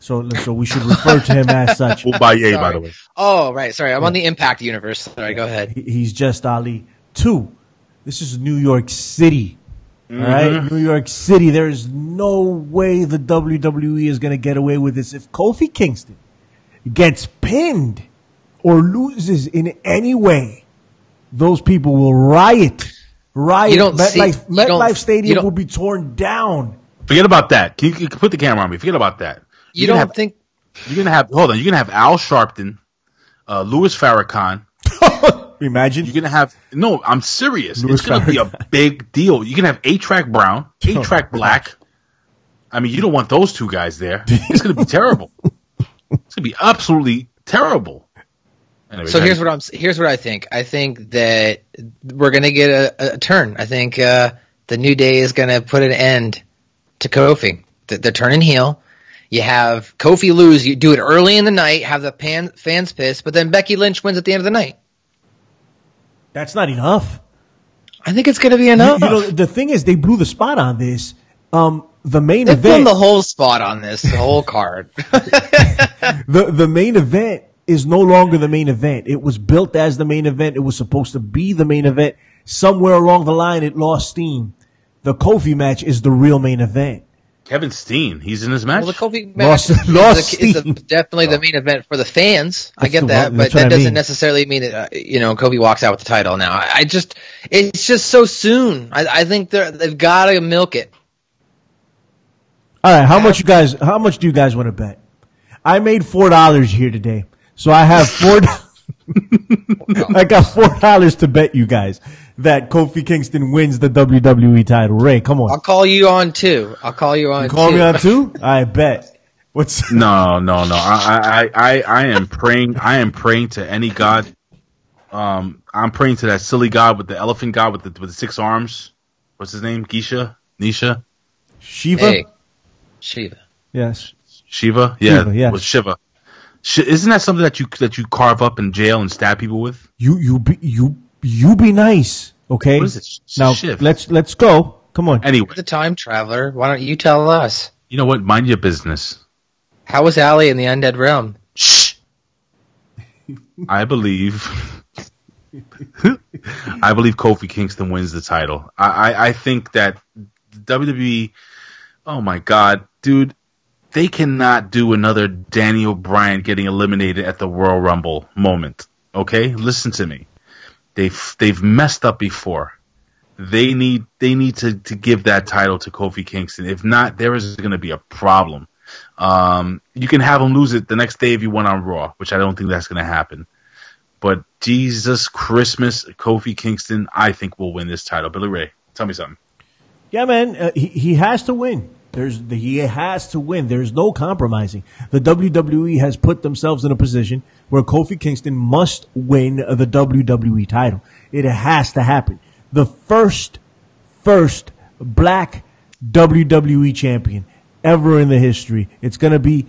So we should refer to him as such. Ubaye, by the way. Oh, right. Sorry, I'm on the Impact universe. Sorry, go ahead. He's just Ali. 2, this is New York City. All right? New York City. There is no way the WWE is going to get away with this. If Kofi Kingston gets pinned or loses in any way, those people will riot. MetLife Stadium will be torn down. Forget about that. Can you put the camera on me? Forget about that. You're gonna have Al Sharpton, Louis Farrakhan. Imagine. You're gonna have I'm serious. Louis it's gonna be a big deal. You can have A-Track Brown, A-Track Black. I mean, you don't want those two guys there. It's gonna be terrible. It's gonna be absolutely terrible. Anyway, so here's what I think. I think that we're gonna get a turn. I think the New Day is gonna put an end to Kofi. They're turning heel. You have Kofi lose. You do it early in the night. Have the fans pissed, but then Becky Lynch wins at the end of the night. That's not enough. I think it's going to be enough. You know, the thing is, they blew the spot on this. The main They event, blew the whole spot on this, the whole card. the main event is no longer the main event. It was built as the main event. It was supposed to be the main event. Somewhere along the line, it lost steam. The Kofi match is the real main event. Kevin Steen, he's in this match. Well, the Kofi match is definitely the main event for the fans. I get that, but that doesn't necessarily mean that Kofi walks out with the title. Now, it's just so soon. I think they've got to milk it. All right, how much do you guys want to bet? I made $4 here today, so I have $4. I got $4 to bet you guys that Kofi Kingston wins the WWE title. Ray, come on. I'll call you on too. You call me on too? I bet. No. I am praying. I am praying to any god. I'm praying to that silly god with the elephant god with the 6 arms. What's his name? Nisha? Shiva? Hey. Shiva. Yes. Shiva? Yeah. Shiva, yes. With Shiva. Isn't that something that you carve up in jail and stab people with? You be nice, okay? What is it? Now Shiv. let's go. Come on. Anyway, You're the time traveler. Why don't you tell us? You know what? Mind your business. How was Allie in the Undead Realm? Shh. I believe Kofi Kingston wins the title. I think that WWE. Oh my God, dude. They cannot do another Daniel Bryan getting eliminated at the Royal Rumble moment. Okay? Listen to me. They've messed up before. They need to give that title to Kofi Kingston. If not, there is going to be a problem. You can have him lose it the next day if you want on Raw, which I don't think that's going to happen. But Jesus Christmas, Kofi Kingston, I think will win this title. Billy Ray, tell me something. Yeah, man, he has to win. He has to win. There's no compromising. The WWE has put themselves in a position where Kofi Kingston must win the WWE title. It has to happen. The first black WWE champion ever in the history. It's going to be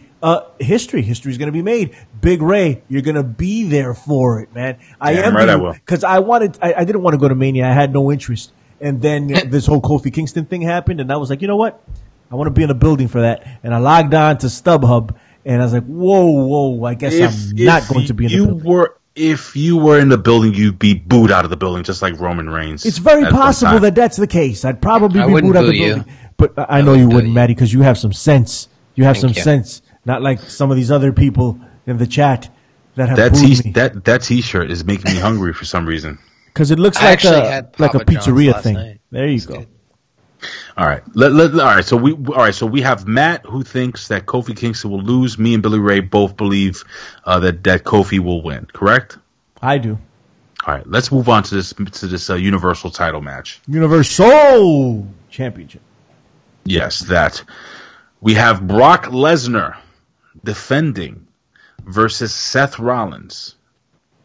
history. History's going to be made. Big Ray, you're going to be there for it, man. I will. Because I didn't want to go to Mania. I had no interest. And then this whole Kofi Kingston thing happened, and I was like, you know what? I want to be in a building for that. And I logged on to StubHub, and I was like, whoa, I guess I'm not going to be in the building. If you were in the building, you'd be booed out of the building, just like Roman Reigns. It's very possible that that's the case. I'd probably be booed out of the building. But I know you wouldn't, Maddie, because you have some sense. You have some sense. Not like some of these other people in the chat that have booed me. That T-shirt is making me hungry for some reason. Because it looks like a pizzeria thing. Night. There you go. Good. All right. All right. So we have Matt who thinks that Kofi Kingston will lose. Me and Billy Ray both believe that Kofi will win. Correct? I do. All right. Let's move on to this Universal title match. Universal Championship. Yes, that. We have Brock Lesnar defending versus Seth Rollins.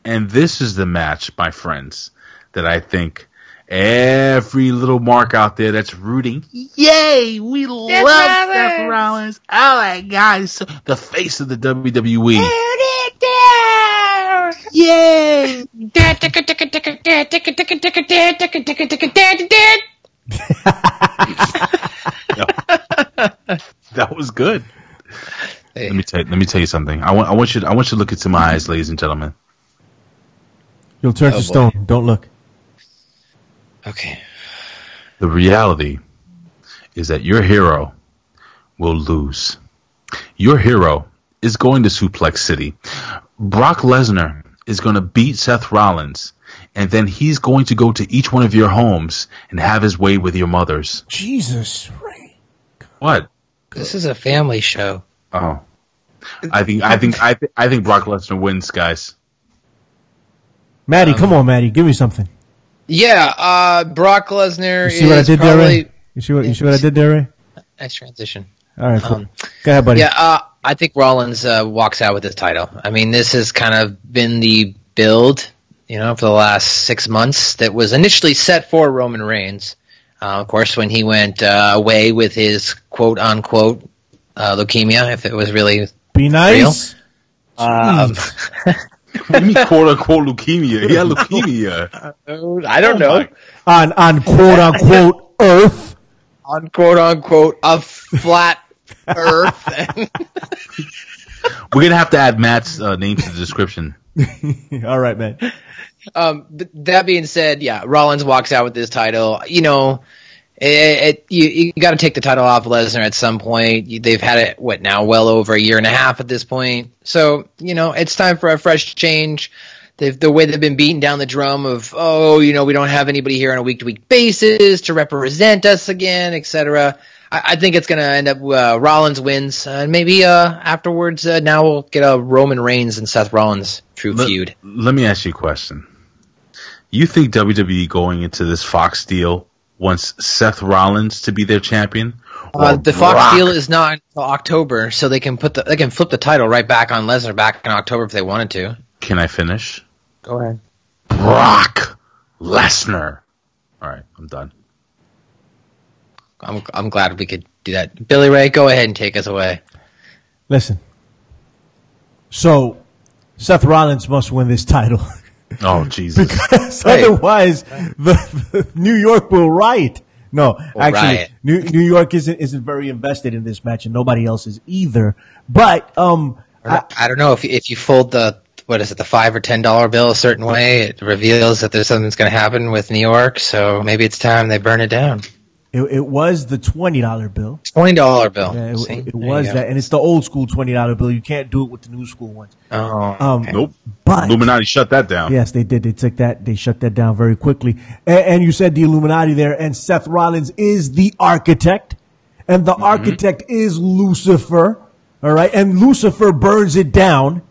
And this is the match, my friends, that I think every little mark out there that's rooting, yay, we love Seth Rollins. Oh my God, he's the face of the WWE. Yay! That was good. Hey. Let me tell you something. I want you to look into my eyes, ladies and gentlemen. You'll turn to stone. Don't look. Okay. The reality is that your hero will lose. Your hero is going to Suplex City. Brock Lesnar is going to beat Seth Rollins, and then he's going to go to each one of your homes and have his way with your mothers. Jesus, Ray. What? This is a family show. Oh, I think Brock Lesnar wins, guys. Maddie, come on, Maddie, give me something. Yeah, Brock Lesnar. You see what I did there, Ray? You see what I did there, Ray? Nice transition. All right, cool. Go ahead, buddy. Yeah, I think Rollins walks out with this title. I mean, this has kind of been the build, for the last 6 months that was initially set for Roman Reigns. Of course, when he went away with his quote-unquote leukemia, if it was really be nice. Real. What do you mean quote-unquote leukemia? He had leukemia. I don't know. On quote-unquote Earth. On quote-unquote a flat Earth. We're going to have to add Matt's name to the description. All right, man. That being said, yeah, Rollins walks out with this title. You got to take the title off Lesnar at some point. They've had it, well over a year and a half at this point. So, it's time for a fresh change. The way they've been beating down the drum of, we don't have anybody here on a week-to-week basis to represent us again, etc. I think it's going to end up Rollins wins. And maybe afterwards, now we'll get a Roman Reigns and Seth Rollins true feud. Let me ask you a question. You think WWE going into this Fox deal wants Seth Rollins to be their champion? The Fox deal is not until October, so they can flip the title right back on Lesnar back in October if they wanted to. Can I finish? Go ahead. Brock Lesnar. All right, I'm done. I'm glad we could do that. Billy Ray, go ahead and take us away. Listen. So, Seth Rollins must win this title. Oh, Jesus. Because otherwise, the New York will riot. No, actually, New York isn't very invested in this match, and nobody else is either. But I don't know if you fold the $5 or $10 bill a certain way, it reveals that there's something that's going to happen with New York. So maybe it's time they burn it down. It was the $20 bill. $20 bill. Yeah, it was that, and it's the old school $20 bill. You can't do it with the new school ones. Oh, okay. Nope. But Illuminati shut that down. Yes, they did. They shut that down very quickly. And you said the Illuminati there, and Seth Rollins is the architect, and the architect is Lucifer. All right, and Lucifer burns it down.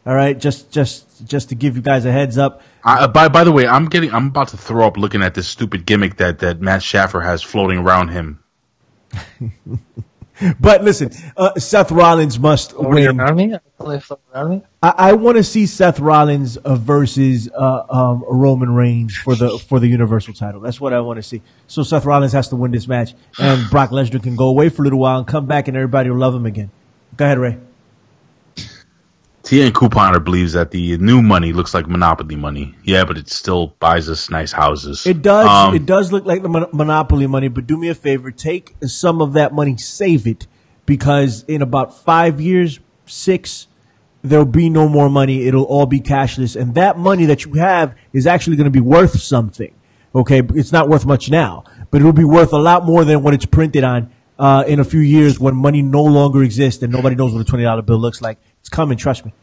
All right, just to give you guys a heads up. By the way, I'm about to throw up looking at this stupid gimmick that Matt Shaffer has floating around him. But listen, Seth Rollins must win. I want to see Seth Rollins versus Roman Reigns for the Universal title. That's what I want to see. So Seth Rollins has to win this match, and Brock Lesnar can go away for a little while and come back, and everybody will love him again. Go ahead, Ray. TN Couponer believes that the new money looks like Monopoly money. Yeah, but it still buys us nice houses. It does. It does look like the Monopoly money, but do me a favor. Take some of that money, save it, because in about 5 years, 6, there'll be no more money. It'll all be cashless. And that money that you have is actually going to be worth something. Okay? It's not worth much now, but it'll be worth a lot more than what it's printed on in a few years when money no longer exists and nobody knows what a $20 bill looks like. It's coming, trust me.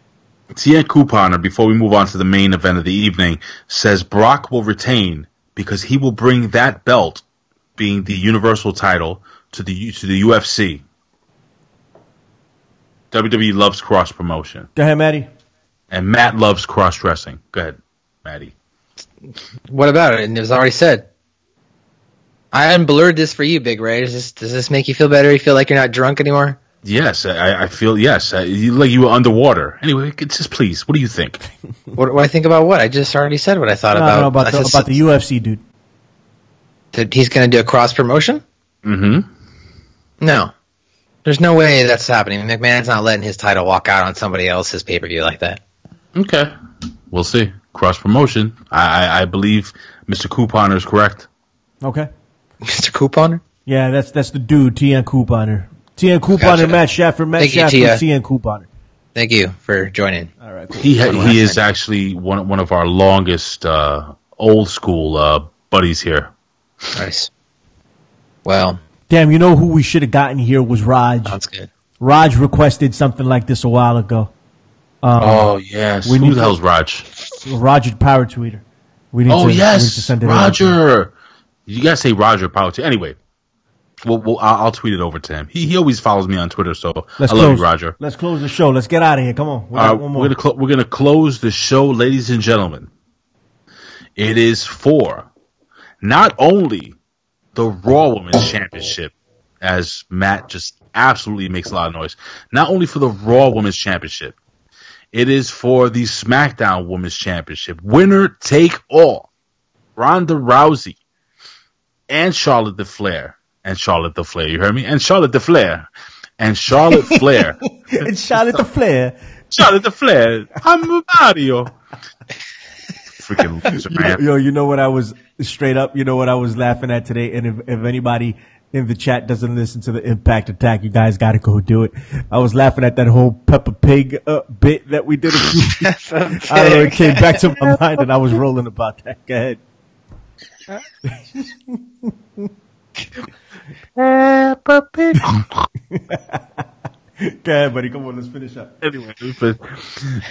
TN Couponer, before we move on to the main event of the evening, says Brock will retain because he will bring that belt, being the Universal title, to the UFC. WWE loves cross promotion. Go ahead, Maddie. And Matt loves cross dressing. Go ahead, Maddie. What about it? And it was already said. I unblurred this for you, Big Ray. Does this make you feel better? You feel like you're not drunk anymore? Yes, I feel yes. You were underwater. Anyway, just please. What do you think? What do I think about what? I just already said what I thought about the UFC, dude. That he's going to do a cross promotion? Mm-hmm. No, there's no way that's happening. McMahon's not letting his title walk out on somebody else's pay-per-view like that. Okay, we'll see. Cross promotion. I believe Mr. Couponer is correct. Okay, Mr. Couponer. Yeah, that's the dude. TN Couponer. TN Couponer, Matt Shaffer, TN Couponer. Thank you for joining. All right, cool. He is actually one of our longest old school buddies here. Nice. Well, damn, you know who we should have gotten here was Raj. That's good. Raj requested something like this a while ago. Oh yes, who the hell's Raj? Roger Power Tweeter. We need to send it Roger. You gotta say Roger Power Tweeter. Anyway. I'll tweet it over to him. He always follows me on Twitter, so I love you, Roger. Let's close the show. Let's get out of here. Come on. We're gonna close the show, ladies and gentlemen. It is for not only the Raw Women's Championship, as Matt just absolutely makes a lot of noise. Not only for the Raw Women's Championship, it is for the SmackDown Women's Championship. Winner take all. Ronda Rousey and Charlotte Flair. You heard me? And Charlotte Flair. And Charlotte Flair. It's Charlotte Flair. Charlotte Flair. I'm Mario. Freaking loser, man. You know what I was straight up? You know what I was laughing at today? And if anybody in the chat doesn't listen to the Impact Attack, you guys got to go do it. I was laughing at that whole Peppa Pig bit that we did. I don't know, it came back to my mind, and I was rolling about that. Go ahead. Peppa Pig. Go ahead, buddy. Come on, let's finish up. Anyway,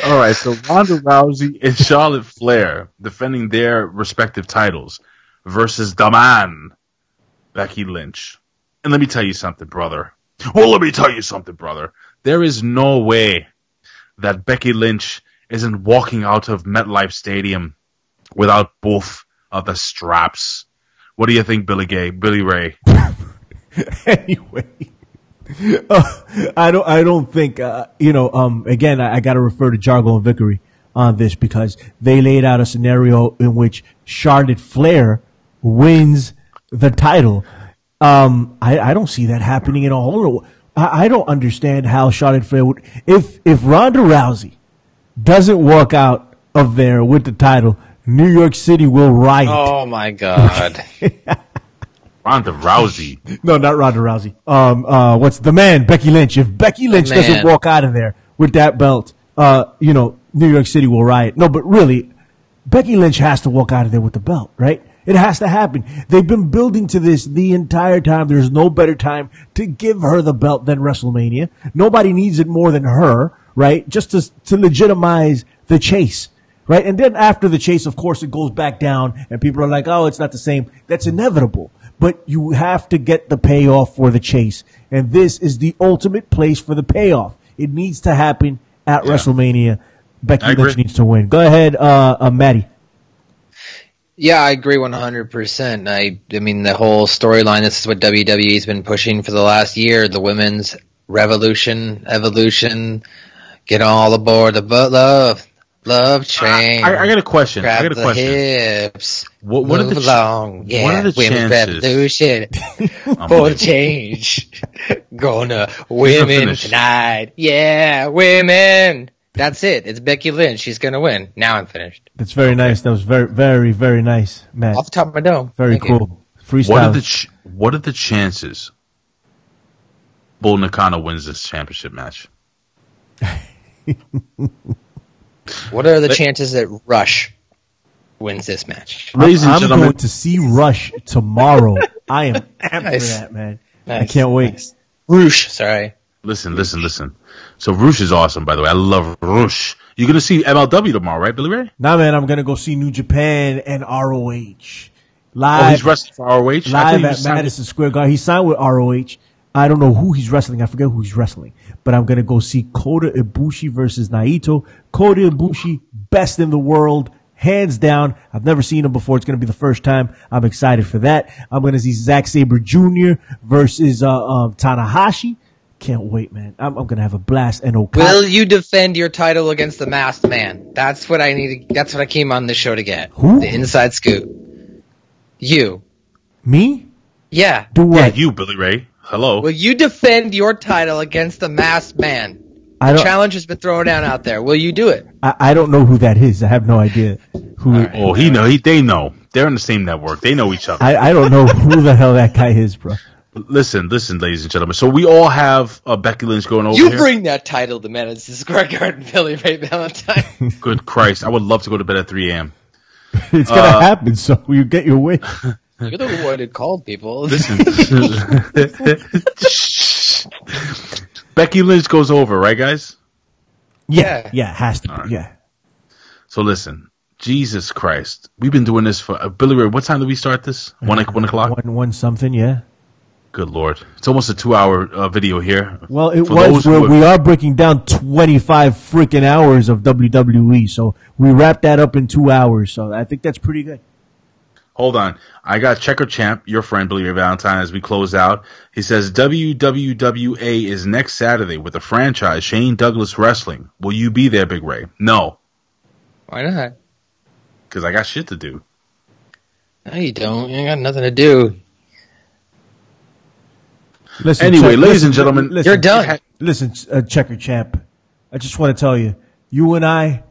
all right. So Ronda Rousey and Charlotte Flair defending their respective titles versus the man, Becky Lynch. And let me tell you something, brother. There is no way that Becky Lynch isn't walking out of MetLife Stadium without both of the straps. What do you think, Billy Ray? Anyway, I don't think again, I got to refer to Jargo and Vickery on this because they laid out a scenario in which Charlotte Flair wins the title. I don't see that happening at all. I don't understand how Charlotte Flair would if Ronda Rousey doesn't walk out of there with the title, New York City will riot. Oh my God. Ronda Rousey. No, not Ronda Rousey. What's the man? Becky Lynch. If Becky Lynch doesn't walk out of there with that belt, New York City will riot. No, but really, Becky Lynch has to walk out of there with the belt, right? It has to happen. They've been building to this the entire time. There's no better time to give her the belt than WrestleMania. Nobody needs it more than her, right? Just to legitimize the chase. Right? And then after the chase, of course, it goes back down and people are like, oh, it's not the same. That's inevitable. But you have to get the payoff for the chase. And this is the ultimate place for the payoff. It needs to happen at WrestleMania. Becky Lynch needs to win. Go ahead, Maddie. Yeah, I agree 100%. I mean, the whole storyline, this is what WWE's been pushing for the last year. The women's evolution, get all aboard the love train. I got a question. Grab the hips. What are the along. Yeah, what are the women's revolution for change. Gonna women tonight. Yeah, women. That's it. It's Becky Lynch. She's gonna win. Now I'm finished. That's very nice. That was very, very, very nice, Matt. Off the top of my dome. Very cool. Freestyle. What are the chances Bull Nakano wins this championship match? What are the chances that Rush wins this match? Ladies and gentlemen, I'm going to see Rush tomorrow. I am amped for that, man. Nice. I can't wait. Nice. Roosh, sorry. Listen. So Roosh is awesome, by the way. I love Roosh. You're going to see MLW tomorrow, right, Billy Ray? Nah, man, I'm going to go see New Japan and ROH. Live. Oh, he's wrestling for ROH? Live at Madison Square Garden. He signed with ROH. I don't know who he's wrestling. I forget who he's wrestling. But I'm going to go see Kota Ibushi versus Naito. Kota Ibushi, best in the world, hands down. I've never seen him before. It's going to be the first time. I'm excited for that. I'm going to see Zack Sabre Jr. versus Tanahashi. Can't wait, man. I'm going to have a blast. And Will you defend your title against the Masked Man? That's what I need. That's what I came on this show to get. Who? The inside scoop. You. Me? Yeah. Do what? Yeah, you, Billy Ray. Hello. Will you defend your title against the Masked Man? The challenge has been thrown down out there. Will you do it? I don't know who that is. I have no idea. Who? Right. Oh, they know. They're on the same network. They know each other. I don't know who the hell that guy is, bro. Listen, ladies and gentlemen. So we all have Becky Lynch going over You here. bring that title to Madison Square Garden, Billy Ray Valentine. Good Christ. I would love to go to bed at 3 a.m. It's going to happen, so you get your way. You're the one who called people. Listen. Becky Lynch goes over, right, guys? Yeah, has to be, right. yeah. So listen, Jesus Christ. We've been doing this for... Billy Ray, what time did we start this? 1 o'clock? One something, yeah. Good Lord. It's almost a 2-hour video here. Well, it was where we are breaking down 25 freaking hours of WWE, so we wrapped that up in 2 hours, so I think that's pretty good. Hold on. I got Checker Champ, your friend, Billy Ray Valentine, as we close out. He says, WWWA is next Saturday with the franchise Shane Douglas Wrestling. Will you be there, Big Ray? No. Why not? Because I got shit to do. No, you don't. You ain't got nothing to do. Listen, anyway, ladies and gentlemen, you're done. Listen, Checker Champ, I just want to tell you, you and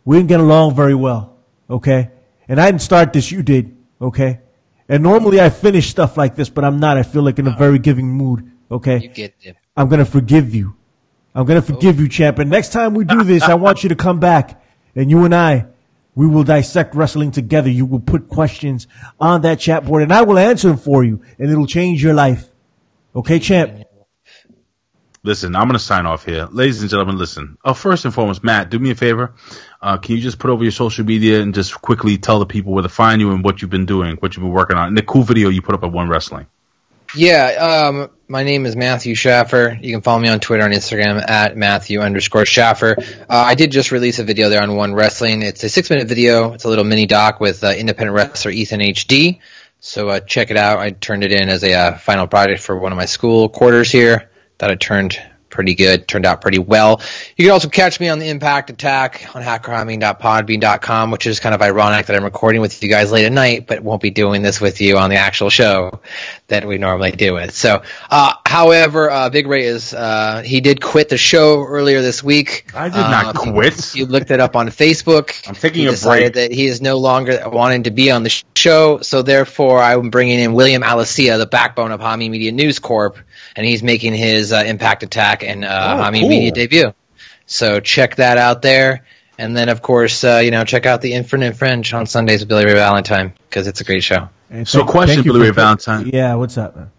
we didn't get along very well, okay? And I didn't start this, you did, okay? And normally I finish stuff like this, but I'm not. I feel like in a very giving mood, okay? You get it. I'm going to forgive you. I'm going to forgive you, Champ. And next time we do this, I want you to come back, and you and we will dissect wrestling together. You will put questions on that chat board, and I will answer them for you, and it'll change your life. Okay, Champ? Listen, I'm going to sign off here. Ladies and gentlemen, listen. First and foremost, Matt, do me a favor. Can you just put over your social media and just quickly tell the people where to find you and what you've been doing, what you've been working on, and the cool video you put up at One Wrestling? Yeah, my name is Mathew Shaffer. You can follow me on Twitter and Instagram at Mathew_Shaffer. I did just release a video there on One Wrestling. It's a 6-minute video. It's a little mini doc with independent wrestler Ethan HD. So check it out. I turned it in as a final project for one of my school quarters here. Thought it turned pretty good. Turned out pretty well. You can also catch me on the Impact Attack on hackerhamin.podbean.com, which is kind of ironic that I'm recording with you guys late at night, but won't be doing this with you on the actual show that we normally do it. So, however, Big Ray he did quit the show earlier this week. I did not quit. You looked it up on Facebook. I'm taking he a decided break. that he is no longer wanting to be on the show, so therefore I'm bringing in William Alessia, the backbone of Hamin Media News Corp, and he's making his Impact Attack and Hamin cool. Media debut. So check that out there. And then, of course, check out the Infinite Fringe on Sundays with Billy Ray Valentine, because it's a great show. So question, Billy Ray Valentine. Yeah, what's up, man?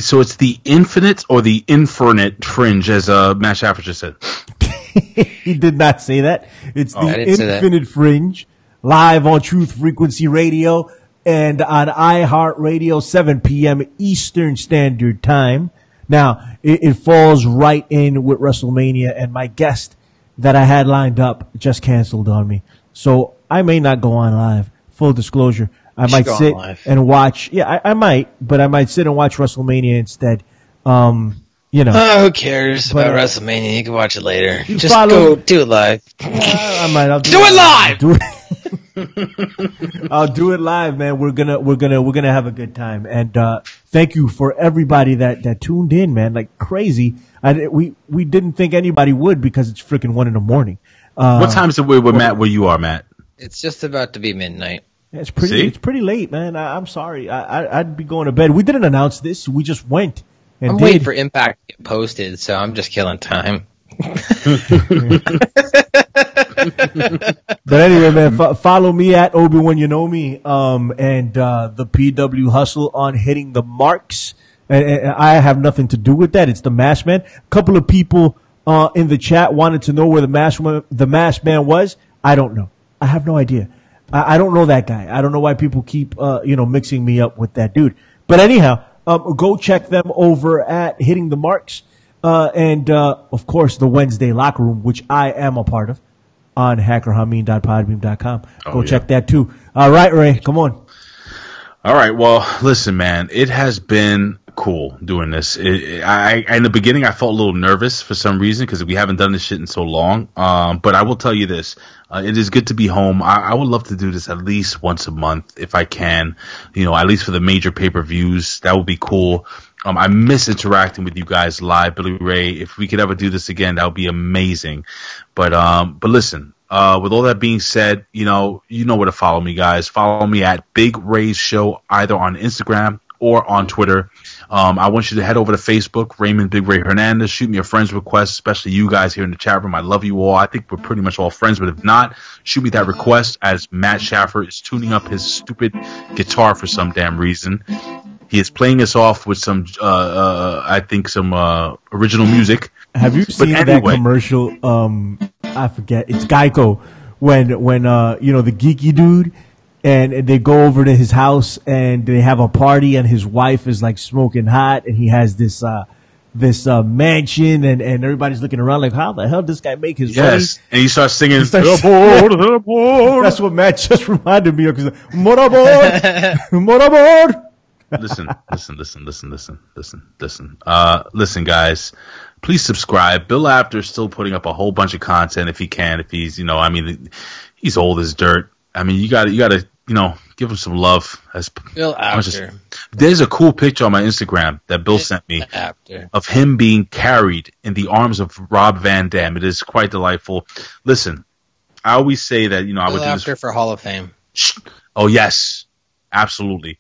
So it's the Infinite or the Infinite Fringe, as Matt Shaffer just said? He did not say that. It's the Infinite Fringe, live on Truth Frequency Radio and on iHeartRadio, 7 p.m. Eastern Standard Time. Now, it falls right in with WrestleMania, and my guest that I had lined up just canceled on me. So I may not go on live. Full disclosure. I might sit and watch. Yeah, I might, but I might sit and watch WrestleMania instead. Who cares about WrestleMania? You can watch it later. Just go do it live. I might. I'll do it live. I'll do it live, man. We're gonna have a good time, and thank you for everybody that tuned in, man. Like crazy. We didn't think anybody would because it's freaking 1 a.m. What time is it where you are, Matt? It's just about to be midnight. It's pretty late, man. I'm sorry. I'd be going to bed. We didn't announce this. We just went. I'm waiting for Impact to get posted, so I'm just killing time. But anyway, man, follow me at Obi-Wan You Know Me, and the PW Hustle on Hitting the Marks. And I have nothing to do with that. It's the Masked Man. A couple of people in the chat wanted to know where the Masked Man was. I don't know. I have no idea. I don't know that guy. I don't know why people keep mixing me up with that dude. But anyhow, go check them over at Hitting the Marks. And of course, the Wednesday Locker Room, which I am a part of, on hackerhamin.podbean.com. Go check that too. All right, Ray, come on. All right. Well, listen, man, it has been cool doing this. In the beginning, I felt a little nervous for some reason because we haven't done this shit in so long. But I will tell you this. It is good to be home. I would love to do this at least once a month if I can, at least for the major pay-per-views. That would be cool. I miss interacting with you guys live, Billy Ray. If we could ever do this again, that would be amazing. But listen, with all that being said, you know where to follow me, guys. Follow me at Big Ray's Show, either on Instagram or on Twitter. I want you to head over to Facebook, Raymond Big Ray Hernandez. Shoot me a friend's request, especially you guys here in the chat room. I love you all. I think we're pretty much all friends, but if not, shoot me that request as Matt Shaffer is tuning up his stupid guitar for some damn reason. He is playing us off with some, I think, some original music. Have you seen that commercial? I forget. It's Geico when the geeky dude. And they go over to his house and they have a party and his wife is like smoking hot and he has this mansion and everybody's looking around like, how the hell does this guy make his money? Yes. And he starts singing, Motorboard. That's what Matt just reminded me of. Motorboard. Motorboard. Listen, guys, please subscribe. Bill Apter's still putting up a whole bunch of content if he can, if he's, he's old as dirt. I mean, you gotta, give him some love. Bill Apter. There's a cool picture on my Instagram that Bill sent me of him being carried in the arms of Rob Van Dam. It is quite delightful. Listen, I always say that, I would do this for Hall of Fame. Oh, yes. Absolutely.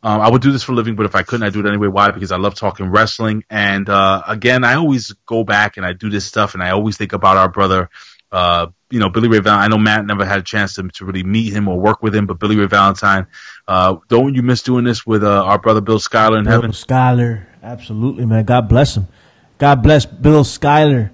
I would do this for a living, but if I couldn't, I'd do it anyway. Why? Because I love talking wrestling. And, again, I always go back and I do this stuff and I always think about our brother, Billy Ray Valentine. I know Matt never had a chance to really meet him or work with him, but Billy Ray Valentine, don't you miss doing this with our brother Bill Schuyler in heaven? Bill Schuyler, absolutely, man. God bless him. God bless Bill Schuyler.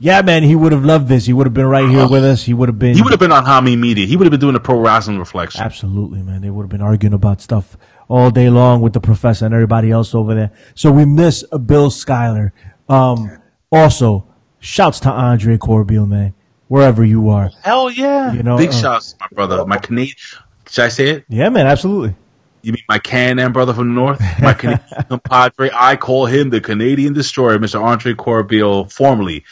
Yeah, man, he would have loved this. He would have been right here with us. He would have been on Hamin Media. He would have been doing a Pro Wrestling Reflection. Absolutely, man. They would have been arguing about stuff all day long with the professor and everybody else over there. So we miss Bill Schuyler. Also, shouts to Andre Corbeil, man, wherever you are. Hell yeah. Big shouts to my brother, my Canadian. Should I say it? Yeah, man, absolutely. You mean my Can-Am brother from the north? My Canadian compadre. I call him the Canadian Destroyer, Mr. Andre Corbeil, formerly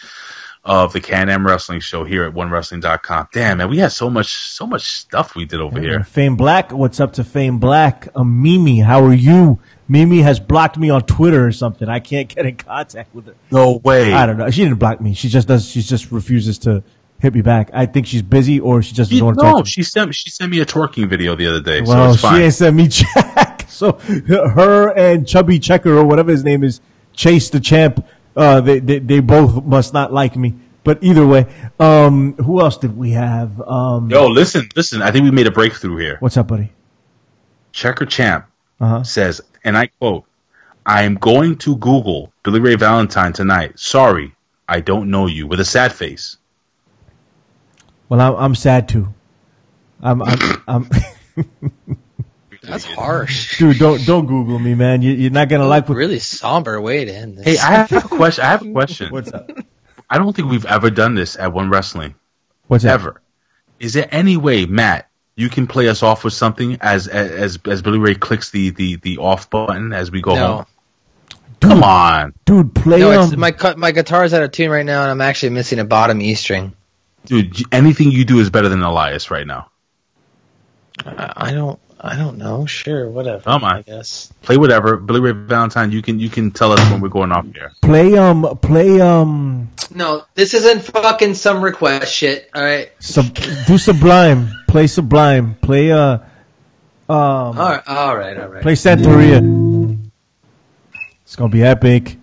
of the Can-Am Wrestling Show here at OneWrestling.com. Damn, man, we had so much stuff we did over here. Fame Black, what's up to Fame Black? Mimi, how are you? Mimi has blocked me on Twitter or something. I can't get in contact with her. No way. I don't know. She didn't block me. She just refuses to hit me back. I think she's busy or she just doesn't want to talk to me. She sent me a twerking video the other day, well, so it's fine. She ain't sent me Jack. So her and Chubby Checker or whatever his name is, Chase the Champ, they both must not like me. But either way, who else did we have? Yo, listen. I think we made a breakthrough here. What's up, buddy? Checker Champ says, and I quote, "I am going to Google Billy Ray Valentine tonight. Sorry, I don't know you," with a sad face. Well, I'm sad too. I'm That's harsh, dude. Don't Google me, man. You're not gonna like. Really somber way to end this. Hey, I have a question. What's up? I don't think we've ever done this at One Wrestling. What's that? Ever? Is there any way, Matt, you can play us off with something as Billy Ray clicks the off button as we go home? Dude, come on, dude. Play. No, my guitar's out of tune right now, and I'm actually missing a bottom E string. Dude, anything you do is better than Elias right now. I don't know. Sure, whatever. Come on. I guess. Play whatever. Billy Ray Valentine, you can tell us when we're going off here. Play No, this isn't fucking some request shit. All right. Do Sublime. Play Sublime. Play All right. Play Santeria. It's gonna be epic.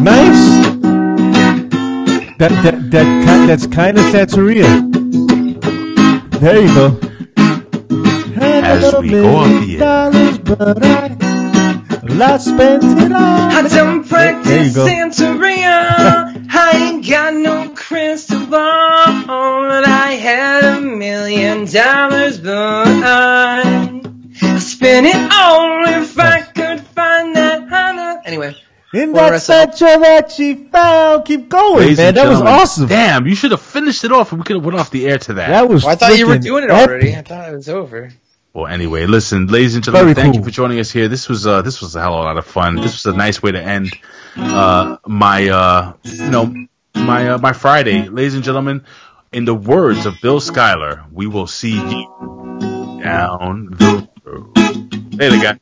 Nice. That's kind of Santeria. There you go. As we go off the air. But I spent it all. I don't practice Santeria. I ain't got no crystal ball. But I had $1 million, but I spent it all if I could find that honor. Anyway. In that statue that she found. Keep going, man. That was awesome. Damn, you should have finished it off and we could have went off the air to that. That was I thought you were doing it already. I thought it was over. Well, anyway, listen, ladies and gentlemen, thank you for joining us here. This was a hell of a lot of fun. This was a nice way to end my Friday. Ladies and gentlemen, in the words of Bill Schuyler, we will see you down the road. Later, guys.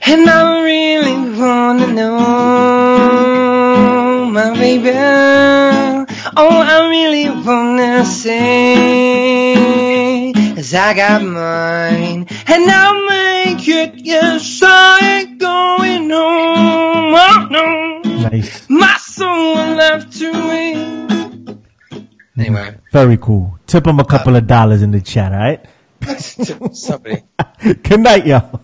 And I really wanna know, my baby. Oh, I really wanna say, 'cause I got mine, and I'll make it. Yes, I ain't going home. Oh no, nice. My soul will have to wait. Anyway, very cool. Tip him a couple of dollars in the chat, all right? Somebody. Good night, y'all.